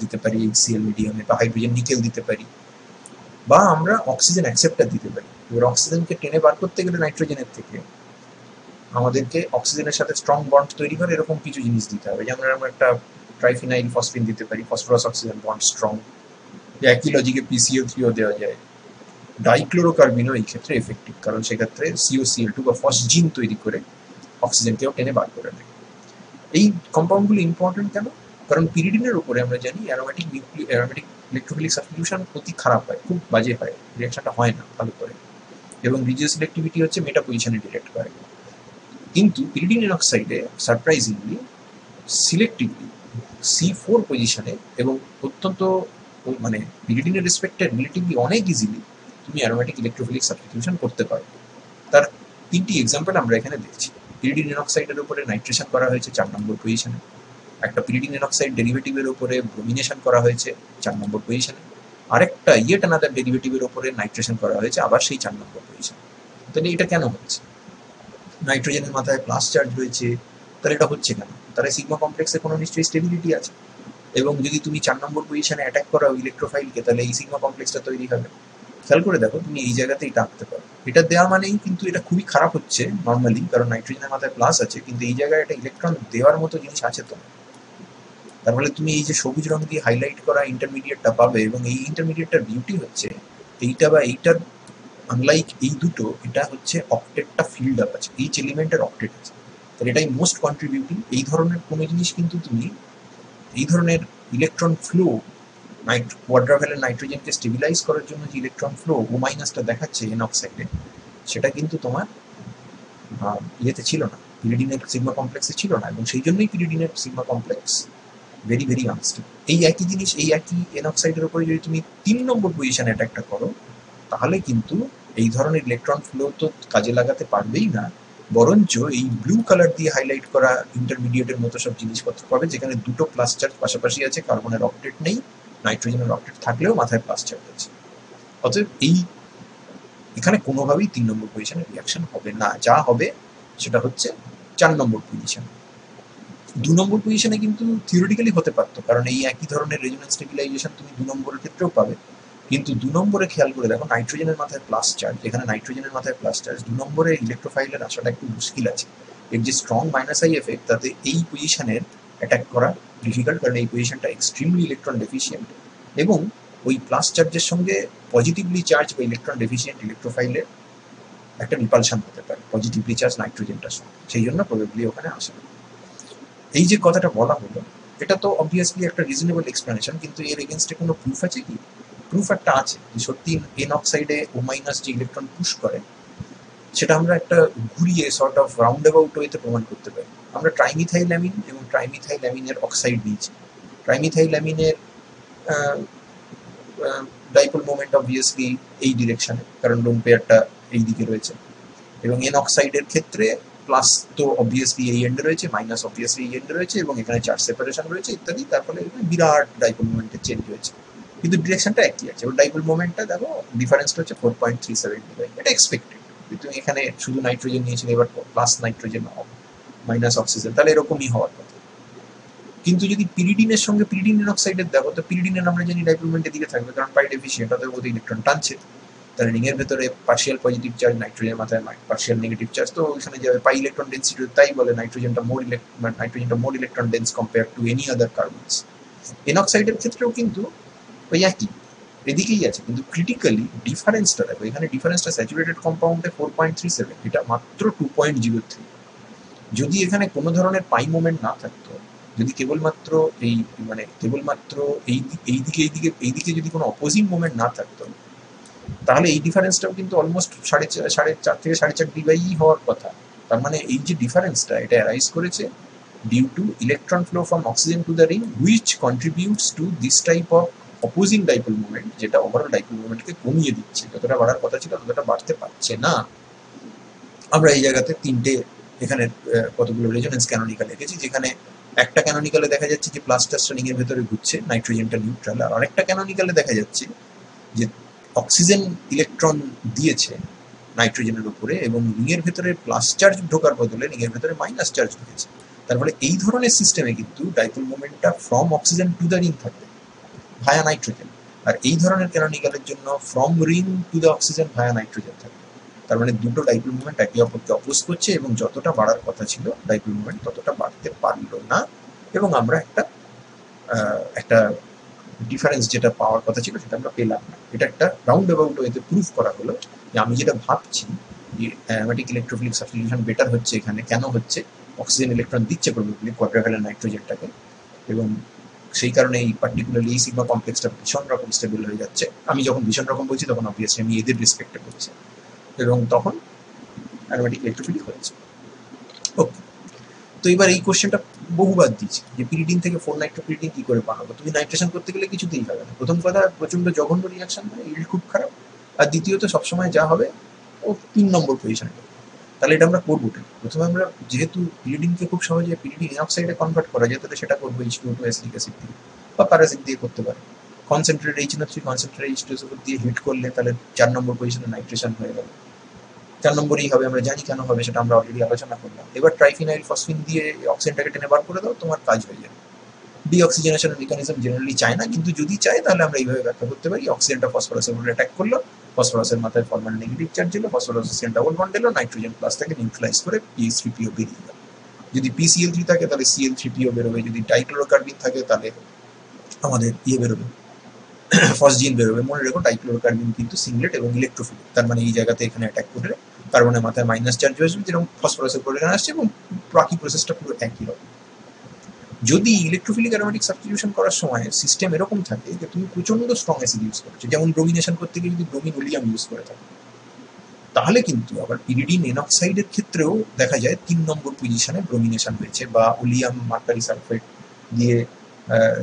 দিতে পারি HCl মিডিয়ামে, বা হাইড্রোজেন নিকেল দিতে পারি, বা আমরা অক্সিজেন অ্যাকসেপ্টার দিতে পারি। এবার অক্সিজেনকে টেনে বার করতে গেলে নাইট্রোজেনের থেকে আমাদেরকে অক্সিজেনের সাথে স্ট্রং বন্ড তৈরি করে এরকম কিছু জিনিস দিতে হবে, যেমন আমরা একটা ট্রাইফিনাইল ফসফিন দিতে পারি, ফসফরাস অক্সিজেন বন্ড স্ট্রং, একই লজিকে PCO3ও দেওয়া যায়। ডাইক্লোরোকার্বিনও এই ক্ষেত্রে এফেক্টিভ, কারণ সেক্ষেত্রে COCl2 বা ফসজিন তৈরি করে অক্সিজেনকেও টেনে বার করে নেয়। এই কম্পাউন্ডগুলো ইম্পর্টেন্ট কেন? কারণ পিরিডিনের উপরে আমরা জানি অ্যারোমেটিক ইলেকট্রোফিলিক সাবস্টিটিউশন অতি খারাপ হয়, খুব বাজে হয়, রিঅ্যাকশনটা হয় না ভালো করে, এবং রিজিও সিলেক্টিভিটি হচ্ছে মেটা পজিশনে ডিরেক্ট করে। কিন্তু পিরিডিনিয়াম অক্সাইডে সারপ্রাইজিংলি সিলেক্টিভলি C4 পজিশনে এবং অত্যন্ত মানে পিরিডিনের রেসপেক্টে রিলেটিভলি অনেক ইজিলি তুমি অ্যারোমেটিক ইলেকট্রোফিলিক সাবস্টিটিউশন করতে পারো। তার 3টি এক্সাম্পল আমরা এখানে দেখছি। পিরিডিনিয়াম অক্সাইডের উপরে নাইট্রেশন করা হয়েছে 4 নম্বর পজিশনে, একটা পিরিডিনিয়াম অক্সাইড ডেরিভেটিভের উপরে ব্রোমিনেশন করা হয়েছে 4 নম্বর পজিশনে, আরেকটা ইয়েট আনাদার ডেরিভেটিভের উপরে নাইট্রেশন করা হয়েছে আবার সেই 4 নম্বর পজিশনে। তাহলে এটা কেন হচ্ছে? নাইট্রোজেনের মাথায় প্লাস চার্জ রয়েছে, তাহলে এটা হচ্ছে কেন? তাহলে সিগমা কমপ্লেক্সে কোনো নিশ্চয়ই স্টেবিলিটি আছে, এবং যদি তুমি 4 নম্বর পজিশনে অ্যাটাক করাও ইলেকট্রোফাইলকে, তাহলে এই সিগমা কমপ্লেক্সটা তৈরি হবে। খেয়াল করে দেখো, তুমি এই জায়গাতে এটা আঁকতে পারো। এটা দেওয়া মানেই কিন্তু এটা খুবই খারাপ হচ্ছে নর্মালি, কারণ নাইট্রোজেনের মাথায় প্লাস আছে, কিন্তু এই জায়গায় একটা ইলেকট্রন দেওয়ার মতো জিনিস আছে তো। তার ফলে তুমি এই যে সবুজ রং দিয়ে হাইলাইট করা ইন্টারমিডিয়েটটা পাবে, এবং এই ইন্টারমিডিয়েটটার বিউটি হচ্ছে এইটা বা এইটার আনলাইক এই দুটো, এটা হচ্ছে অক্টেটটা ফিল্ড আপ আছে, এইচ এলিমেন্টের অক্টেট আছে, তাহলে এটাই মোস্ট কন্ট্রিবিউটিং। এই ধরনের কোনো জিনিস কিন্তু তুমি এই ধরনের ইলেকট্রন ফ্লো কোয়াড্রাভ্যালেন্ট নাইট্রোজেনকে স্টেবিলাইজ করার জন্য যে ইলেকট্রন ফ্লো ও মাইনাসটা দেখাচ্ছে এন অক্সাইডে, সেটা কিন্তু তোমার ইয়েতে ছিল না, পিরিডিনের সিগমা কমপ্লেক্সে ছিল না, এবং সেই জন্যই পিরিডিনের sigma complex very very unstable. এই একই জিনিস, এই একই এন অক্সাইডের উপরে যদি তুমি 3 নম্বর পজিশনে অ্যাটাকটা করো, তাহলে কিন্তু এই ধরনের ইলেকট্রন ফ্লো তো কাজে লাগাতে পারবেই না, বরঞ্চ এই ব্লু কালার দিয়ে হাইলাইট করা ইন্টারমিডিয়েটের মতো সব জিনিসপত্র পাবে, যেখানে দুটো প্লাস চার্জ পাশাপাশি আছে, কার্বনের অক্টেট নেই, নাইট্রোজেনের অক্টেট থাকলেও মাথায় প্লাস চার্জ আছে। অতএব এই এখানে কোনোভাবেই 3 নম্বর পজিশনে রিয়াকশন হবে না, যা হবে সেটা হচ্ছে 4 নম্বর পজিশন। 2 নম্বর পজিশনে কিন্তু থিওরিটিক্যালি হতে পারতো, কারণ এই একই ধরনের রেজোনেন্স স্টেবিলাইজেশন তুমি 2 নম্বরের ক্ষেত্রেও পাবে, কিন্তু 2 নম্বরে খেয়াল করে দেখো, নাইট্রোজেনের মাথায় প্লাস চার্জ, এখানে নাইট্রোজেনের মাথায় প্লাস চার্জ, 2 নম্বরে ইলেকট্রোফাইলের আসাটা একটু মুশকিল আছে। এর যে স্ট্রং মাইনাস আই এফেক্ট, তাতে এই পজিশনের অ্যাটাক করা ডিফিকাল্ট, কারণ এই পজিশনটা এক্সট্রিমলি ইলেকট্রন ডেফিসিয়েন্ট, এবং ওই প্লাস চার্জের সঙ্গে পজিটিভলি চার্জ বা ইলেকট্রন ডেফিসিয়েন্ট ইলেকট্রোফাইলের একটা রিপালশন হতে পারে পজিটিভলি চার্জ নাইট্রোজেনটার সঙ্গে, সেই জন্য প্রবাবলি ওখানে আসে না। এই যে কথাটা বলা হলো, এটা তো অবভিয়াসলি একটা রিজনেবল এক্সপ্লেনেশন, কিন্তু এর এগেনস্টে কোনো প্রুফ আছে কি? প্রুফ একটা আছে যে সত্যি এন অক্সাইডে ও মাইনাস যে ইলেকট্রন পুশ করে, সেটা আমরা একটা ঘুরিয়ে সর্ট অফ রাউন্ড অ্যাবাউট ওয়েতে প্রমাণ করতে পারি। আমরা ট্রাইমিথাইল্যামিন এবং ট্রাইমিথাইল্যামিনের অক্সাইড নিয়েছি। ট্রাইমিথাইল্যামিনের ডাইপোল মোমেন্ট অবভিয়াসলি এই ডিরেকশনে, কারণ লোন পেয়ারটা এই দিকে রয়েছে, এবং এন অক্সাইডের ক্ষেত্রে প্লাস তো অবভিয়াসলি এই এন্ডে রয়েছে, মাইনাস অবভিয়াসলি এই এন্ডে রয়েছে, এবং এখানে চার্জ সেপারেশন রয়েছে ইত্যাদি, তার ফলে বিরাট ডাইপোল মোমেন্টের চেঞ্জ হয়েছে, কিন্তু ডিরেকশনটা একই আছে। এবং ডাইপোল মোমেন্টটা দেখো, ডিফারেন্সটা হচ্ছে 4.375, এটা এক্সপেক্টেড। তুমি এখানে শুধু নাইট্রোজেন নিয়েছিলে, এবার প্লাস নাইট্রোজেন মাইনাস অক্সিজেন, তাহলে এরকমই হওয়ার কথা। কিন্তু যদি পিরিডিনের সঙ্গে পিরিডিন অক্সাইডের দেখো, তো পিরিডিনের আমরা জানি ডাইপোল মোমেন্টের দিকে থাকবে, কারণ পাই ডেফিসিয়েন্ট, অতএব ওদের ইলেকট্রন টানছে, তাহলে রিংয়ের ভেতরে পার্শিয়াল পজিটিভ চার্জ, নাইট্রোজেনের মাথায় পার্শিয়াল নেগেটিভ চার্জ, তো ওইখানে যাবে পাই ইলেকট্রন ডেন্সিটি, তাই বলে নাইট্রোজেনটা more electron dense compare to any other carbons. N অক্সাইডের ক্ষেত্রেও কিন্তু ওই একই, এদিকেই আছে, কিন্তু ক্রিটিক্যালি ডিফারেন্সটা দেখো, এখানে ডিফারেন্সটা স্যাচুরেটেড কম্পাউন্ডে 4.37, এটা মাত্র 2.03। যদি এখানে কোনো ধরনের পাই মোমেন্ট না থাকতো, যদি কেবলমাত্র এই কেবলমাত্র এইদিকে যদি কোনো অপোজিং মোমেন্ট না থাকতো, তাহলে এই ডিফারেন্সটাও কিন্তু অলমোস্ট 4.5 থেকে 4.5 ডিবাই হওয়ার কথা। তার মানে এই যে ডিফারেন্সটা, এটা অ্যারাইজ করেছে due to electron flow from oxygen to the ring, which contributes to this type of opposing dipole moment, যেটা ওভারঅল ডাইপোল মোমেন্টকে কমিয়ে দিচ্ছে, যতটা বাড়ার কথা ছিল ততটা বাড়তে পারছে না। আমরা এই জায়গাতে 3টে এখানে কতগুলো রেজোনেন্স ক্যানোনিকাল এঁকেছি, যেখানে একটা ক্যানোনিকালে দেখা যাচ্ছে যে প্লাস চার্জটা রিংয়ের ভেতরে ঘুরছে, নাইট্রোজেনটা নিউট্রাল, আর আরেকটা ক্যানোনিকালে দেখা যাচ্ছে যে অক্সিজেন ইলেকট্রন দিয়েছে নাইট্রোজেনের উপরে, এবং রিংয়ের ভেতরে প্লাস চার্জ ঢোকার বদলে রিংয়ের ভেতরে মাইনাস চার্জ ঢুকেছে। তারপরে এই ধরনের সিস্টেমে কিন্তু ডাইপোল মোমেন্টটা from oxygen to the ring থাকবে ভায়া নাইট্রোজেন, আর এই ধরনের ক্যানোনিকালের জন্য from ring to the oxygen via nitrogen থাকবে। তার মানে দুটো ডাইপোল মোমেন্ট একে অপরকে অপোজ করছে, এবং যতটা বাড়ার কথা ছিল ডাইপোল মোমেন্ট ততটা বাড়তে পারলো না, এবং আমরা একটা ডিফারেন্স যেটা পাওয়ার কথা ছিল সেটা আমরা পেলাম না। এটা একটা রাউন্ড অ্যাবাউট ওয়েতে প্রুফ করা হলো যে আমি যেটা ভাবছি যে অ্যারোমেটিক ইলেকট্রোফিলিক সাবস্টিটিউশন বেটার হচ্ছে এখানে, কেন হচ্ছে? অক্সিজেন ইলেকট্রন দিচ্ছে প্রবাবলি কোয়াড্রাভ্যালেন্ট নাইট্রোজেনটাকে, এবং সেই কারণে এই পার্টিকুলারলি এই সিগমা কমপ্লেক্সটা ভীষণ রকম স্টেবল হয়ে যাচ্ছে। আমি যখন ভীষণ রকম বলছি তখন অবভিয়াসলি আমি এদের রেসপেক্টে বলছি, এবং তখন অ্যারোমেটিক ইলেকট্রোফিলিক হয়েছে। তো এবার এই কোশ্চেনটা বহুবার দিচ্ছে যে পিরিডিন থেকে 4-নাইট্রোপিরিডিন কি করে বানাবো। তুমি নাইট্রেশন করতে গেলে কিছুতেই হবে না। প্রথম কথা, প্রচন্ড জঘন্য রিয়াকশন হয়, ইল্ড খুব খারাপ। আর দ্বিতীয়ত সবসময় যা হবে ও 3 নম্বর পজিশনে। তাহলে এটা আমরা করবো না। প্রথমে আমরা যেহেতু পিরিডিনকে খুব সহজে পিরিডিন অক্সাইডে কনভার্ট করা যায়, তাহলে সেটা করবো H2O2 অ্যাসিটিক অ্যাসিড দিয়ে বা প্যারাসিট দিয়ে করতে পারে। কনসেন্ট্রেট HNO3 কনসেন্ট্রেট H2SO4 দিয়ে হিট করলে তাহলে 4 নম্বর পজিশনে নাইট্রেশন হয়ে গেল। 4 নম্বরই হবে, আমরা জানি কেন হবে, সেটা আমরা অলরেডি আলোচনা করলাম। এবার ট্রাইফিনাইল ফসফিন দিয়ে অক্সিজেনটাকে টেনে বার করে দাও, তোমার কাজ হয়ে যাবে। ডিঅক্সিজেনেশন মেকানিজম জেনারেলি চায় না, কিন্তু যদি চায় তাহলে আমরা এইভাবে ব্যাখ্যা করতে পারি। অক্সিজেনটা ফসফরাসের উপরে অ্যাটাক করলো, ফসফরাসের মাথায় ফরমাল নেগেটিভ চার্জ এলো, ফসফরাস অক্সিজেন ডাবল বন্ড এলো, নাইট্রোজেন প্লাসটাকে নিউট্রালাইজ করে PH3PO বেরিয়ে গেল। যদি PCl3 থাকে তাহলে Cl3PO বেরোবে, যদি ডাইক্লোরোকার্বিন থাকে তাহলে আমাদের বেরোবে, ফসজিন বেরোবে। মনে রেখো ডাইক্লোরোকার্বিন কিন্তু সিংলেট এবং ইলেকট্রোফিলিক, তার মানে এই জায়গাতে এখানে অ্যাটাক করলে কার্বনের মাথায় মাইনাস চার্জ হয়ে আসবে, যেরকম ফসফরাসের উপরে এখানে আসছে, এবং বাকি প্রসেসটা পুরো একই রকম। যদি ইলেকট্রোফিলিক অ্যারোমেটিক সাবস্টিটিউশন করার সময় সিস্টেম এরকম থাকে যে তুমি প্রচন্ড স্ট্রং অ্যাসিড ইউজ করছো, যেমন ব্রোমিনেশন করতে গিয়ে যদি ব্রোমিন ওলিয়াম ইউজ করে থাকো, তাহলে কিন্তু আবার পিরিডিন এনঅক্সাইডের ক্ষেত্রেও দেখা যায় 3 নম্বর পজিশনে ব্রোমিনেশন হয়েছে, বা ওলিয়াম মার্কারি সালফেট দিয়ে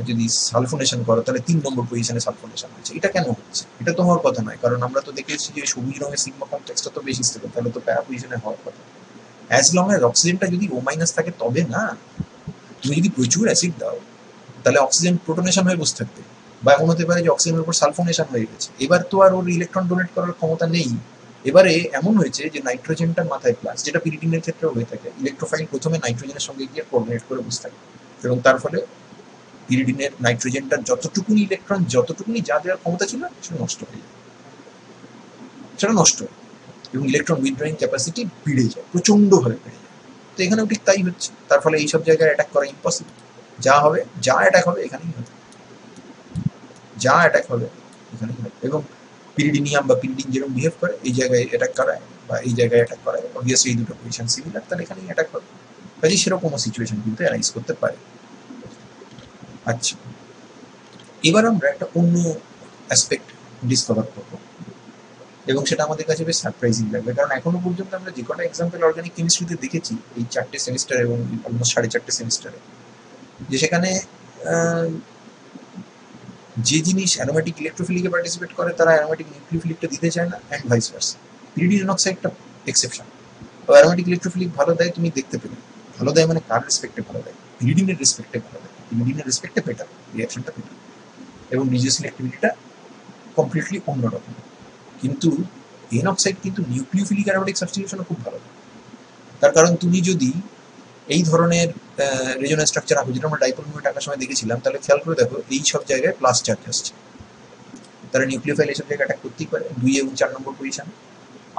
যদি সালফোনেশন করো তাহলে 3 নম্বর পজিশনে সালফোনেশন হয়েছে। এটা কেন হচ্ছে? এটা তো হওয়ার কথা নয়, কারণ আমরা তো দেখেছি যে সবুজ রঙের সিগমা কমপ্লেক্সটা তো বেশি স্থির, তাহলে তো প্যারা পজিশনে হওয়ার কথা। অ্যাজ লং এজ অক্সিজেনটা যদি O- থাকে তবে না। তুমি যদি প্রচুর অ্যাসিড দাও তাহলে অক্সিজেন প্রোটোনেশন হয়ে বসে থাকবে, বা এমন হতে পারে যে অক্সিজেনের উপর সালফোনেশন হয়ে গেছে, এবার তো আর ওর ইলেকট্রন ডোনেট করার ক্ষমতা নেই। এবারে এমন হয়েছে যে নাইট্রোজেনটার মাথায় প্লাস, যেটা পিরিডিনের ক্ষেত্রেও হয়ে থাকে, ইলেকট্রোফাইল প্রথমে নাইট্রোজেনের সঙ্গে গিয়ে কোঅর্ডিনেট করে বসে থাকে, এবং তার ফলে পিরিডিনের নাইট্রোজেনটার যতটুকুনি ইলেকট্রন, যতটুকুনি যা দেওয়ার ক্ষমতা ছিল, সেটা নষ্ট হয়ে যায়, সেটা নষ্ট হয়, এবং ইলেকট্রন উইথড্রয়িং ক্যাপাসিটি বেড়ে যায়, প্রচন্ডভাবে বেড়ে যায়। তো এখানেও ঠিক তাই হচ্ছে। তার ফলে এইসব জায়গায় অ্যাটাক করা ইম্পসিবল। যা হবে, যা অ্যাটাক হবে এখানেই হবে, যা অ্যাটাক হবে এখানেই হবে। এবং পিরিডিনিয়াম বা পিরিডিন যেরকম বিহেভ করে, এই জায়গায় অ্যাটাক করায় বা এই জায়গায় অ্যাটাক করায়, অবভিয়াসলি এই দুটো পজিশন সিমিলার, তাহলে এখানেই অ্যাটাক হবে। কাজে সেরকমও সিচুয়েশন কিন্তু অ্যারাইজ করতে পারে। আচ্ছা, এবার আমরা একটা অন্য অ্যাসপেক্ট ডিসকভার করবো, এবং সেটা আমাদের কাছে বেশ সারপ্রাইজিং লাগবে, কারণ এখনো পর্যন্ত আমরা যে কটা এক্সাম্পল অর্গানিক কেমিস্ট্রিতে দেখেছি এই 4টে সেমিস্টার এবং অলমোস্ট 4.5 সেমিস্টারে, যে সেখানে যে জিনিস অ্যারোমেটিক ইলেকট্রোফিলিকে পার্টিসিপেট করে তারা অ্যারোমেটিক নিউক্লিওফিলিকটা দিতে চায় না, অ্যান্ড ভাইস ভার্সা। পিরিডিন অক্সাইডটা এক্সেপশন। তো অ্যারোমেটিক ইলেকট্রোফিলিক ভালো দেয়, তুমি দেখতে পেলে ভালো দেয়, মানে কার রেসপেক্টে ভালো দেয়? পিরিডিনের রেসপেক্টে ভালো দেয়, পিরিডিনের রেসপেক্টে বেটার, রিয়াকশনটা বেটার, এবং রিজিও সিলেক্টিভিটিটা কমপ্লিটলি অন্যরকম। কিন্তু এন অক্সাইড কিন্তু নিউক্লিওফিলিক অ্যারোমেটিক সাবস্টিটিউশনও খুব ভালো। তার কারণ তুমি যদি এই ধরনের রেজোনেন্স স্ট্রাকচার আঁকো, যেটা আমরা ডাইপোল মুভমেন্ট আঁকার সময় দেখেছিলাম, তাহলে খেয়াল করে দেখো এই সব জায়গায় প্লাস চার্জ আসছে, তারা নিউক্লিওফাইল এইসব জায়গায় অ্যাটাক করতেই পারে 2 এবং 4 নম্বর পজিশন।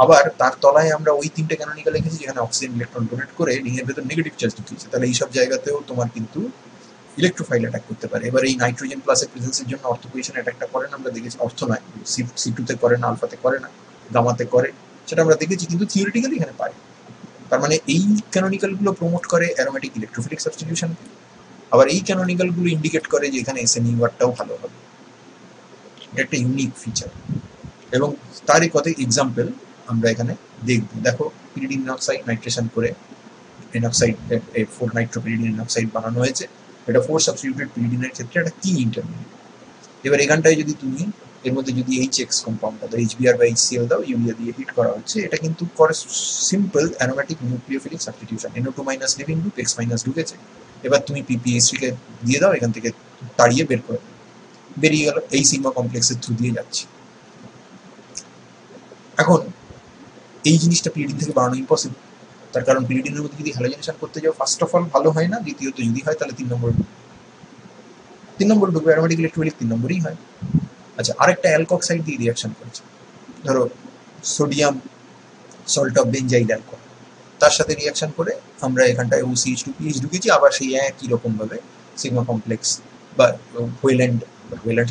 আবার তার তলায় আমরা ওই 3টে ক্যানোনিক্যাল লিখেছি যেখানে অক্সিজেন ইলেকট্রন ডোনেট করে রিংয়ের ভেতর নেগেটিভ চার্জ ঢুকিয়েছে, তাহলে এইসব জায়গাতেও তোমার কিন্তু ইলেকট্রোফাইল অ্যাটাক করতে পারে। এবার এই নাইট্রোজেন প্লাসের প্রেজেন্সের জন্য অর্থ পজিশন অ্যাটাকটা করে না, আমরা দেখেছি। অর্থ নয়, C2তে করে না, আলফাতে করে না, গামাতে করে, সেটা আমরা দেখেছি, কিন্তু থিওরিটিক্যালি এখানে পারে। তার মানে এই ক্যানোনিক্যালগুলো প্রমোট করে অ্যারোমেটিক ইলেকট্রোফিলিক সাবস্টিটিউশনকে, আবার এই ক্যানোনিক্যালগুলো ইন্ডিকেট করে যে এখানে SNE-টাও ভালো হবে। এটা একটা ইউনিক ফিচার, এবং তারই কত এক্সাম্পল আমরা এখানে দেখব। দেখো, পিরিডিন অক্সাইড নাইট্রেশন করে এনঅক্সাইড 4-নাইট্রোপিরিডিন এনঅক্সাইড বানানো হয়েছে। এটা 4 সাবস্টিটিউটেড পিরিডিনের ক্ষেত্রে একটা কি ইন্টারমিডিয়েট। এবার এখানটায় যদি তুমি এর মধ্যে যদি HX কম্পাউন্ডটা দাও, HBr বা HCl দাও, ইউরিয়া দিয়ে হিট করা হচ্ছে, এটা কিন্তু করে simple aromatic nucleophilic substitution. NO2- living group, X- ঢুকেছে, এবার তুমি PPH3 কে দিয়ে দাও, এখান থেকে তাড়িয়ে বের করে বেরিয়ে গেল, এই সিগমা কমপ্লেক্সের থ্রু দিয়ে যাচ্ছে। এখন এই জিনিসটা পিরিডিন থেকে বানানো ইম্পসিবল, তার কারণ পিরিডিনের মধ্যে যদি হ্যালোজেনেশন করতে যাও, ফার্স্ট অফ অল ভালো হয় না, দ্বিতীয়ত যদি হয় তাহলে 3 নম্বর ঢুকবে, অ্যারোমেটিক ইলেকট্রোফিলিক 3 নম্বরই হয়। আচ্ছা, আরেকটা অ্যালকক্সাইড দিয়ে রিয়াকশন করছে, ধরো sodium salt of benzyl alcohol, তার সাথে রিয়াকশন করে আমরা এখানটায় OCH2PH ঢুকেছি, আবার সেই একই রকম ভাবে সিগমা কমপ্লেক্স বা হোয়েল্যান্ড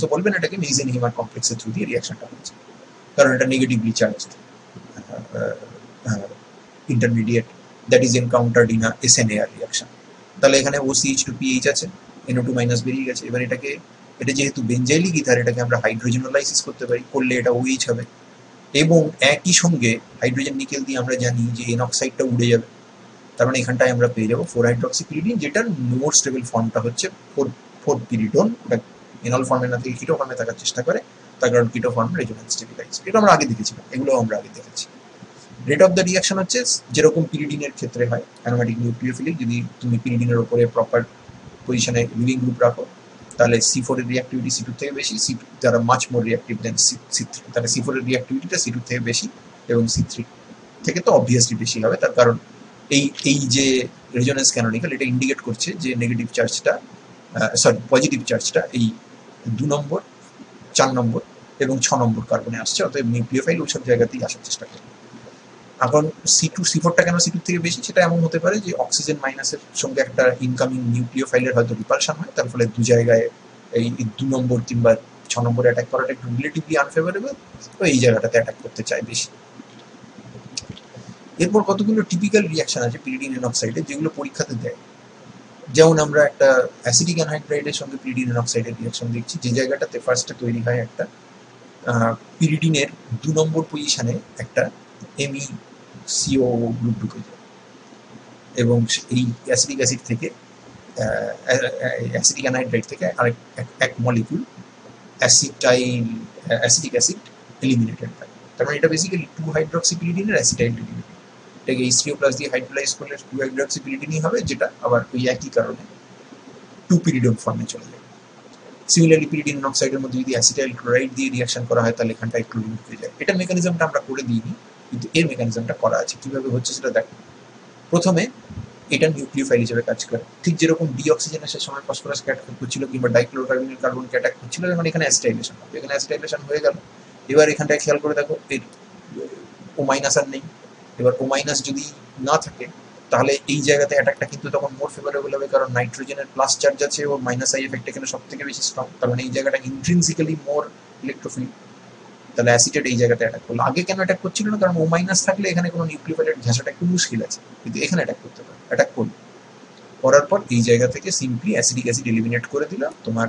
তো বলবেন না, এটাকে মেইজেনহেইমার কমপ্লেক্সের থ্রু দিয়ে রিয়াকশনটা হচ্ছে, কারণ এটা negatively charged intermediate that is encountered in a SNAR reaction. তাহলে এখানে OCH2PH আছে, NO2- বেরিয়ে গেছে। এবার এটা যেহেতু বেঞ্জাইলিক ইথার, এটাকে আমরা হাইড্রোজেনালাইসিস করতে পারি, করলে এটা OH হবে, এবং একই সঙ্গে হাইড্রোজেন নিকেল দিয়ে আমরা জানি যে এনঅক্সাইডটা উড়ে যাবে, তার মানে এখানটায় আমরা পেয়ে যাবো 4-হাইড্রক্সিপিরিডিন, যেটার মোর স্টেবল ফর্মটা হচ্ছে 4-পিরিডন। এনল ফর্মে না থেকে কিটো ফর্মে থাকার চেষ্টা করে, তার কারণ কিটো ফর্ম রেজোনেন্স স্টেবিলাইজ। এটা আমরা আগে দেখেছিলাম, এগুলো আমরা আগে দেখেছি। রেট অফ দ্য রিয়াকশন হচ্ছে যেরকম পিরিডিনের ক্ষেত্রে হয় অ্যারোমেটিক নিউক্লিওফিলিক, যদি তুমি পিরিডিনের উপরে প্রপার পজিশনে লিভিং গ্রুপ রাখো তাহলে C4 এর রিঅ্যাক্টিভিটি C2 থেকে বেশি, C2 যারা মাচ মোর রিঅ্যাক্টিভ দেন C3, তাহলে C4 এর রিঅ্যাক্টিভিটিটা C2 থেকে বেশি এবং C3 থেকে তো অবভিয়াসলি বেশি হবে। তার কারণ এই যে রেজোনেন্স ক্যানোনিক্যাল, এটা ইন্ডিকেট করছে যে নেগেটিভ চার্জটা পজিটিভ চার্জটা এই 2 নম্বর, 4 নম্বর এবং 6 নম্বর কার্বনে আসছে, অতএব নিউক্লিওফাইল ওইসব জায়গাতেই আসার চেষ্টা করে। এখন C4টা কেন C2 থেকে বেশি, সেটা এমন হতে পারে যে অক্সিজেন মাইনাসের সঙ্গে একটা ইনকামিং নিউক্লিওফাইলের হয়তো রিপালশন হয়, তার ফলে দু জায়গায় এই 2 নম্বর কিংবা 6 নম্বরে অ্যাটাক করাটা একটু রিলেটিভলি আনফেভারেবল, তো এই জায়গাটাতে অ্যাটাক করতে চায় বেশি। এরপর কতগুলো টিপিক্যাল রিয়াকশন আছে পিরিডিন এনঅক্সাইডে যেগুলো পরীক্ষাতে দেয়। যেমন আমরা একটা অ্যাসিডিক অ্যানহাইড্রাইডের সঙ্গে পিরিডিন এনঅক্সাইডের রিয়াকশন দেখছি, যে জায়গাটাতে ফার্স্টে তৈরি হয় একটা পিরিডিনের 2 নম্বর পজিশনে একটা MECO গ্রুপ ঢুকে যায় এবং এই অ্যাসিডিক অ্যাসিড থেকে অ্যাসিডিক অ্যানহাইড্রাইড থেকে আরেক এক মলিকিউল অ্যাসিডিক অ্যাসিড এলিমিনেটেড হয়। তার মানে এটা বেসিক্যালি 2-হাইড্রক্সিপিরিডিনের অ্যাসিটাইল ডেরিভেটিভ। এটাকে H3O+ দিয়ে হাইড্রোলাইজ করলে 2-হাইড্রক্সিপিরিডিনই হবে, যেটা আবার ওই একই কারণে 2-পিরিডন ফর্মে চলে যায়। সিমিলারলি পিরিডিন অক্সাইডের মধ্যে যদি অ্যাসিটাইল ক্লোরাইড দিয়ে রিয়াকশন করা হয় তাহলে এখানটায় ক্লোরিন ঢুকে যায়। এটার মেকানিজমটা আমরা করে দিইনি, কিন্তু এর মেকানিজমটা করা আছে। কিভাবে হচ্ছে সেটা দেখো। প্রথমে এটা নিউক্লিওফাইল হিসেবে কাজ করে, ঠিক যেরকম ডিঅক্সিজেনেশনের সময় ফসফরাসকে অ্যাটাক করছিল কিংবা ডাইক্লোরোকার্বনিল কার্বনকে অ্যাটাক করছিল, যেমন এখানে অ্যাসিটাইলেশন হবে। এখানে অ্যাসিটাইলেশন হয়ে গেল। এবার এখানটায় খেয়াল করে দেখো এর O- আর নেই। এবার O- যদি না থাকে তাহলে এই জায়গাতে অ্যাটাকটা কিন্তু তখন মোর ফেভারেবল হবে, কারণ নাইট্রোজেনের প্লাস চার্জ আছে ও -I এফেক্ট এখানে সব থেকে বেশি স্ট্রং। তার মানে এই জায়গাটা ইন্ট্রিনসিক্যালি মোর ইলেকট্রোফিল। তাহলে অ্যাসিটেট এই জায়গাতে অ্যাটাক করলো। আগে কেন অ্যাটাক করছিল না, কারণ O- থাকলে এখানে কোনো নিউক্লিওফাইলের ঘেঁষাটা একটু মুশকিল আছে, কিন্তু এখানে অ্যাটাক করতে পারে। অ্যাটাক করলো, করার পর এই জায়গা থেকে সিম্পলি অ্যাসিডিক অ্যাসিড এলিমিনেট করে দিলাম, তোমার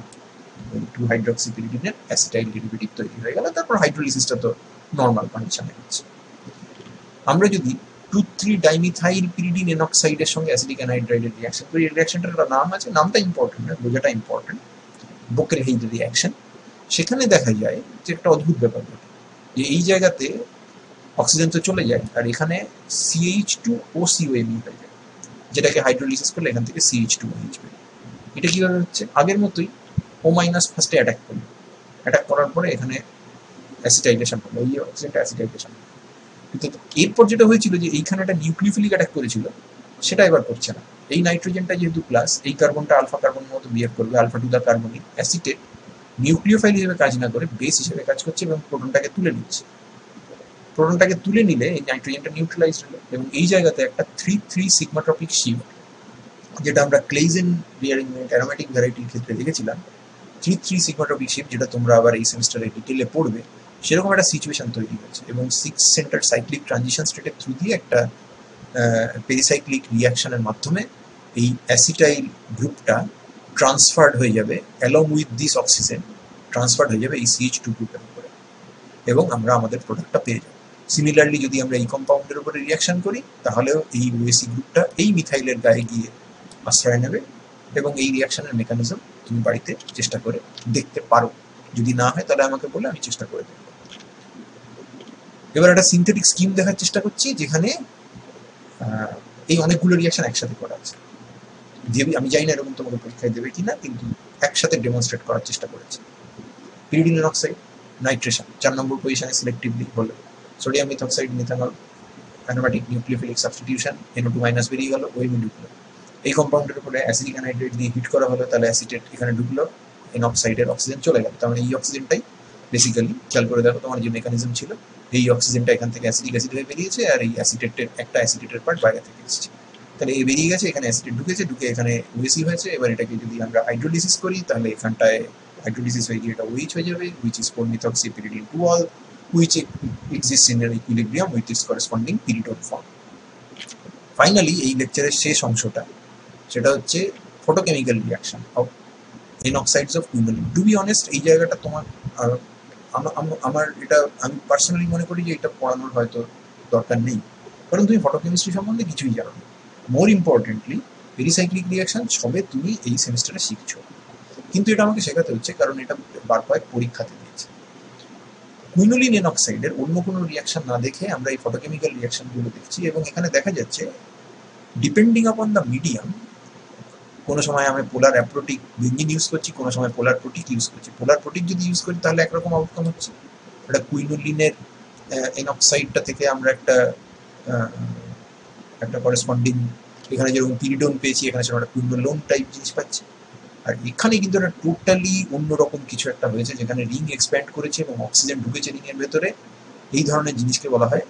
2-হাইড্রক্সিপিরিডিনের অ্যাসিটাইল ডেরিভেটিভ তৈরি হয়ে গেল। তারপর হাইড্রোলিসিসটা তো নর্মাল কন্ডিশনে হচ্ছে। আমরা যদি 2,3-ডাইমিথাইল পিরিডিন এনঅক্সাইডের সঙ্গে অ্যাসিডিক অ্যানহাইড্রাইডের রিয়াকশন করি, এই রিয়াকশনটার একটা নাম আছে, নামটা ইম্পর্টেন্ট না, বোঝাটা ইম্পর্টেন্ট, বোকেরহেইড রিয়াকশন। সেখানে দেখা যায় যে একটা অদ্ভুত ব্যাপার ঘটে, যে এই জায়গাতে অক্সিজেন তো চলে যায় আর এখানে CH2OCOMe হয়ে যায়, যেটাকে হাইড্রোলিসিস করলে এখান থেকে CH2OH বের। এটা কিভাবে হচ্ছে? আগের মতোই O- ফার্স্টে অ্যাটাক করলো, অ্যাটাক করার পরে এখানে অ্যাসিটাইলেশন হলো, এই অক্সিজেনটা অ্যাসিটাইলেশন হলো। কিন্তু এরপর যেটা হয়েছিল যে এইখানে একটা নিউক্লিওফিলিক অ্যাটাক করেছিল, সেটা এবার করছে না। এই নাইট্রোজেনটা যেহেতু প্লাস, এই কার্বনটা আলফা কার্বনের মতো বিহেভ করবে, alpha to the carbonic acetate nucleophile হিসেবে কাজ না করে বেস হিসেবে কাজ করছে এবং প্রোটনটাকে তুলে নিচ্ছে। প্রোটনটাকে তুলে নিলে এই নাইট্রোজেনটা নিউট্রালাইজ হলো এবং এই জায়গাতে একটা 3,3 সিগমাট্রপিক শিফট, যেটা আমরা ক্লেইজেন রিঅ্যারেঞ্জমেন্ট অ্যারোমেটিক ভ্যারাইটির ক্ষেত্রে দেখেছিলাম, 3,3 সিগমাট্রপিক শিফট, যেটা তোমরা আবার এই সেমিস্টারে ডিটেলে পড়বে, সেরকম একটা সিচুয়েশন তৈরি হয়েছে এবং 6 সেন্টার সাইক্লিক ট্রানজিশন স্টেটের থ্রু দিয়ে একটা পেরিসাইক্লিক রিয়াকশনের মাধ্যমে এই অ্যাসিটাইল গ্রুপটা ট্রান্সফার্ড হয়ে যাবে along with this oxygen, transferred হয়ে যাবে এই CH2 গ্রুপের উপরে এবং আমরা আমাদের প্রোডাক্টটা পেয়ে যাব। সিমিলারলি যদি আমরা এই কম্পাউন্ডের উপরে রিয়াকশন করি তাহলেও এই OAC গ্রুপটা এই মিথাইলের গায়ে গিয়ে আশ্রয় নেবে এবং এই রিয়াকশনের মেকানিজম তুমি বাড়িতে চেষ্টা করে দেখতে পারো। যদি না হয় তাহলে আমাকে বলে, আমি চেষ্টা করে দেখব। এবার একটা সিনথেটিক স্কিম দেখার চেষ্টা করছি যেখানে এই অনেকগুলো রিয়াকশন একসাথে করা আছে। আমি জানি না এরকম তোমাকে পরীক্ষায় দেবে কিনা, কিন্তু একসাথে ডেমনস্ট্রেট করার চেষ্টা করেছি। পিরিডিন অক্সাইড নাইট্রেশন 4 নম্বর পজিশনে সিলেক্টিভলি হলো, sodium methoxide methanol aromatic nucleophilic substitution, NO2- বেরিয়ে গেল, OMe ঢুকলো। এই কম্পাউন্ডের উপরে অ্যাসিডিক অ্যানহাইড্রাইড দিয়ে হিট করা হলো, তাহলে অ্যাসিটেট এখানে ঢুকলো, এনঅক্সাইডের অক্সিজেন চলে গেল। তার মানে এই অক্সিজেনটাই বেসিক্যালি, খেয়াল করে দেখো তোমার যে মেকানিজম ছিল, এই অক্সিজেনটা এখান থেকে অ্যাসিডিক অ্যাসিড হয়ে বেরিয়েছে আর এই অ্যাসিটেটের একটা অ্যাসিটেটের পার্ট বাইরে থেকে এসেছে। তাহলে এই বেরিয়ে গেছে, এখানে অ্যাসিটেট ঢুকেছে, ঢুকে এখানে OAC হয়েছে। এবার এটাকে যদি আমরা হাইড্রোলিসিস করি তাহলে এখানটায় হাইড্রোলিসিস হয়ে গিয়ে এটা OH হয়ে যাবে, which is 4-methoxypyridine-2-ol, which exists in an equilibrium with its corresponding pyridine form. Finally এই লেকচারের শেষ অংশটা, সেটা হচ্ছে photochemical reaction of N oxides of quinoline. To be honest, এই জায়গাটা তোমার আমার এটা আমি পার্সোনালি মনে করি যে এটা পড়ানোর হয়তো দরকার নেই, কারণ তুমি ফটোকেমিস্ট্রি সম্বন্ধে কিছুই জানো না। মোর ইম্পর্টেন্টলি পেরিসাইক্লিক রিয়াকশন সবে তুমি এই সেমিস্টারে শিখছো, কিন্তু এটা আমাকে শেখাতে হচ্ছে কারণ এটা বার কয়েক পরীক্ষাতে দিয়েছে। কুইনোলিন এন অক্সাইডের অন্য কোনো রিয়াকশন না দেখে আমরা এই ফটোকেমিক্যাল রিয়াকশনগুলো দেখছি, এবং এখানে দেখা যাচ্ছে ডিপেন্ডিং আপন দ্য মিডিয়াম, কোনো সময় আমি পোলার অ্যাপ্রোটিক বেঞ্জিন ইউজ করছি, কোনো সময় পোলার প্রোটিক ইউজ করছি। পোলার প্রোটিক যদি ইউজ করি তাহলে একরকম আউটকাম হচ্ছে, এটা কুইনোলিনের এন অক্সাইডটা থেকে আমরা একটা করেসপন্ডিং, এখানে যেরকম পিরিডন পেয়েছি এখানে সেরকম একটা কুইনোলোন টাইপ জিনিস পাচ্ছি। আর এখানে কিন্তু একটা টোটালি অন্যরকম কিছু একটা হয়েছে, যেখানে রিং এক্সপ্যান্ড করেছে এবং অক্সিজেন ঢুকেছে রিং এর ভেতরে। এই ধরনের জিনিসকে বলা হয়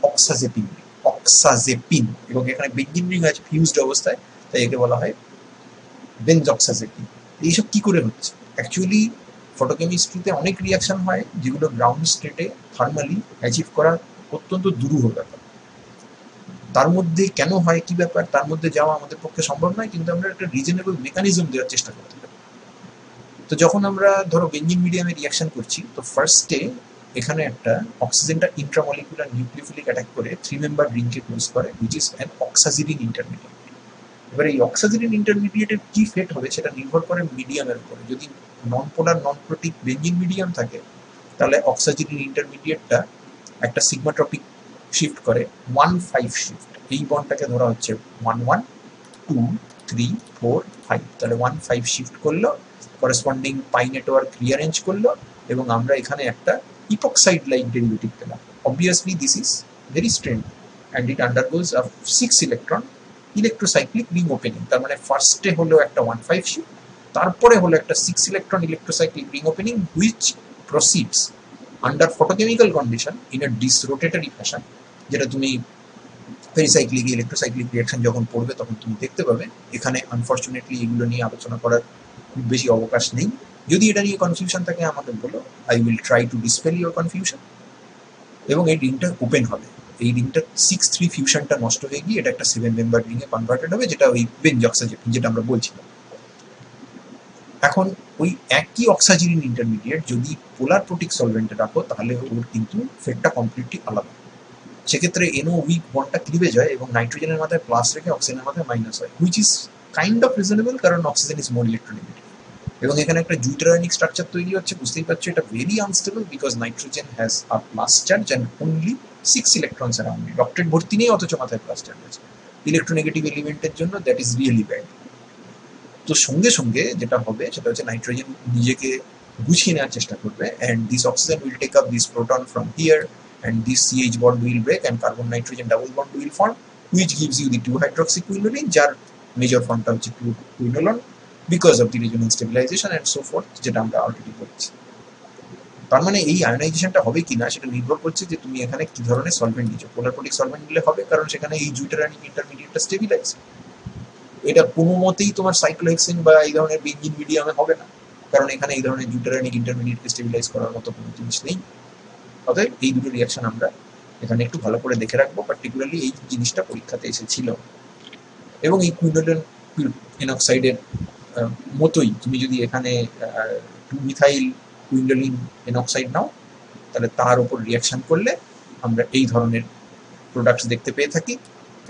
অক্সাজেপিন। এবং এখানে বেঞ্জিন রিং আছে ফিউজড অবস্থায়, তাই একে বলা হয় বেনজক্সাজেপিন। এইসব কি করে হচ্ছে? অ্যাকচুয়ালি ফটোকেমিস্ট্রিতে অনেক রিয়াকশন হয় যেগুলো গ্রাউন্ড স্টেটে থার্মালি অ্যাচিভ করা অত্যন্ত দুরূহ ব্যাপার। তার মধ্যে কেন হয়, কি ব্যাপার, তার মধ্যে যাওয়া আমাদের পক্ষে সম্ভব নয়, কিন্তু আমরা একটা রিজনেবল মেকানিজম দেওয়ার চেষ্টা করতে পারি। তো যখন আমরা ধরো বেঞ্জিন মিডিয়ামে রিয়াকশন করছি, তো ফার্স্টে এখানে একটা অক্সিজেনটা ইন্ট্রামলিকুলার নিউক্লিওফিলিক অ্যাটাক করে 3 মেম্বার রিংকে ক্লোজ করে, হুইচ ইজ অ্যান অক্সাজিডিন ইন্টারমিডিয়েট। এবার এই অক্সাজিডিন ইন্টারমিডিয়েটের কি ফেট হবে সেটা নির্ভর করে মিডিয়ামের উপরে। যদি নন পোলার নন প্রোটিক বেঞ্জিন মিডিয়াম থাকে তাহলে অক্সাজিডিন ইন্টারমিডিয়েটটা একটা সিগমাট্রপিক শিফট করে 1-5 শিফট। এই বন্ডটাকে ধরা হচ্ছে 1-1, 2, 3, 4, 5, তাহলে 1-5 শিফট করলো, করেসপন্ডিং পাই নেটওয়ার্ক রিঅ্যারেঞ্জ করলো, এবং আমরা এখানে একটা ইপক্সাইড লাইক ডেরিভেটিভ পেলাম। Obviously this is very strength and it undergoes a 6 electron electrocyclic ring opening. তার মানে ফার্স্টে হলো একটা 1-5 শিফট, তারপরে হলো একটা 6 electron electrocyclic ring opening, which proceeds under photochemical condition in a disrotatory fashion, যেটা তুমি পেরিসাইক্লিক ইলেকট্রোসাইক্লিক রিয়াকশন যখন পড়বে তখন তুমি দেখতে পাবে। এখানে আনফর্চুনেটলি এগুলো নিয়ে আলোচনা করার খুব বেশি অবকাশ নেই। যদি এটা নিয়ে কনফিউশন থাকে আমাকে বলো, I will try to dispel your confusion. এবং এই রিংটা ওপেন হবে, এই রিংটা 6-3 ফিউশনটা নষ্ট হয়ে গিয়ে এটা একটা 7 মেম্বার রিংয়ে কনভার্টেড হবে, যেটা ওই বেনজক্সাজেপিন যেটা আমরা বলছিলাম। এখন ওই একই অক্সাজিডিন ইন্টারমিডিয়েট যদি পোলার প্রোটিক সলভেন্টে রাখো তাহলে ওর কিন্তু ফেটটা কমপ্লিটলি আলাদা। সেক্ষেত্রে এনও উইক বন্ডটা ক্লিভেজ হয় এবং নাইট্রোজেনের মাথায় প্লাস রেখে অক্সিজেনের মাথায় মাইনাস হয়, which is kind of reasonable, কারণ অক্সিজেন ইজ মোর ইলেকট্রোনেগেটিভ। এবং এখানে একটা জুইটারায়নিক স্ট্রাকচার তৈরি হচ্ছে, বুঝতেই পারছো এটা very unstable, because nitrogen has a plus charge and only 6 electrons around it. Doctorate ভর্তি নেই অথচ মাথায় প্লাস চার্জ আছে। ইলেকট্রোনেগেটিভ এলিমেন্টের জন্য দ্যাট ইজ রিয়েলি ব্যাড। তো সঙ্গে সঙ্গে যেটা হবে সেটা হচ্ছে নাইট্রোজেন নিজেকে গুছিয়ে নেওয়ার চেষ্টা করবে, and this oxygen will take up this proton from here, and this CH bond will break and carbon nitrogen double bond will form, which gives you the 2-hydroxyquinoline, যার মেজর ফর্মটা হচ্ছে 2-quinolone because of the resonance stabilization and so forth, যেটা আমরা already বলেছি। তার মানে এই আয়োনাইজেশনটা হবে কিনা সেটা নির্ভর করছে যে তুমি এখানে কি ধরনের সলভেন্ট নিচ্ছ। পোলার প্রোটিক সলভেন্ট নিলে হবে, কারণ সেখানে এই জুইটারায়নিক ইন্টারমিডিয়েটটা স্টেবিলাইজ। এটা কোনো মতেই তোমার সাইক্লোহেক্সিন বা এই ধরনের বেঞ্জিন মিডিয়ামে হবে না, কারণ এখানে এই ধরনের জুইটারায়নিক ইন্টারমিডিয়েটকে স্টেবিলাইজ করার মতো কোনো জিনিস নেই। অতএব এই দুটো রিয়াকশন আমরা এখানে একটু ভালো করে দেখে রাখবো, পার্টিকুলারলি এই জিনিসটা পরীক্ষাতে এসেছিল। এবং এই কুইনোলিন এনঅক্সাইডের মতোই তুমি যদি এখানে 2-মিথাইল কুইনোলিন এনঅক্সাইড নাও তাহলে তার উপর রিয়াকশন করলে আমরা এই ধরনের প্রোডাক্টস দেখতে পেয়ে থাকি।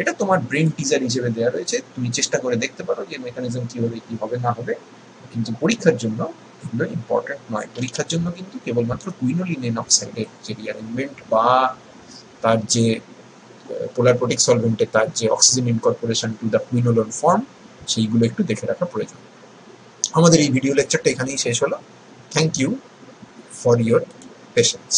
এটা তোমার ব্রেন টিজার হিসেবে দেওয়া রয়েছে, তুমি চেষ্টা করে দেখতে পারো যে মেকানিজম কীভাবে কী হবে না হবে, কিন্তু পরীক্ষার জন্য এগুলো ইম্পর্টেন্ট নয়। পরীক্ষার জন্য কিন্তু কেবলমাত্র কুইনোলিন এনঅক্সাইডের যে রিঅ্যারেঞ্জমেন্ট বা তার যে পোলার প্রোটিক সলভেন্টে তার যে oxygen incorporation to the quinolone form, সেইগুলো একটু দেখে রাখা প্রয়োজন। আমাদের এই ভিডিও লেকচারটা এখানেই শেষ হলো। Thank you for your patience.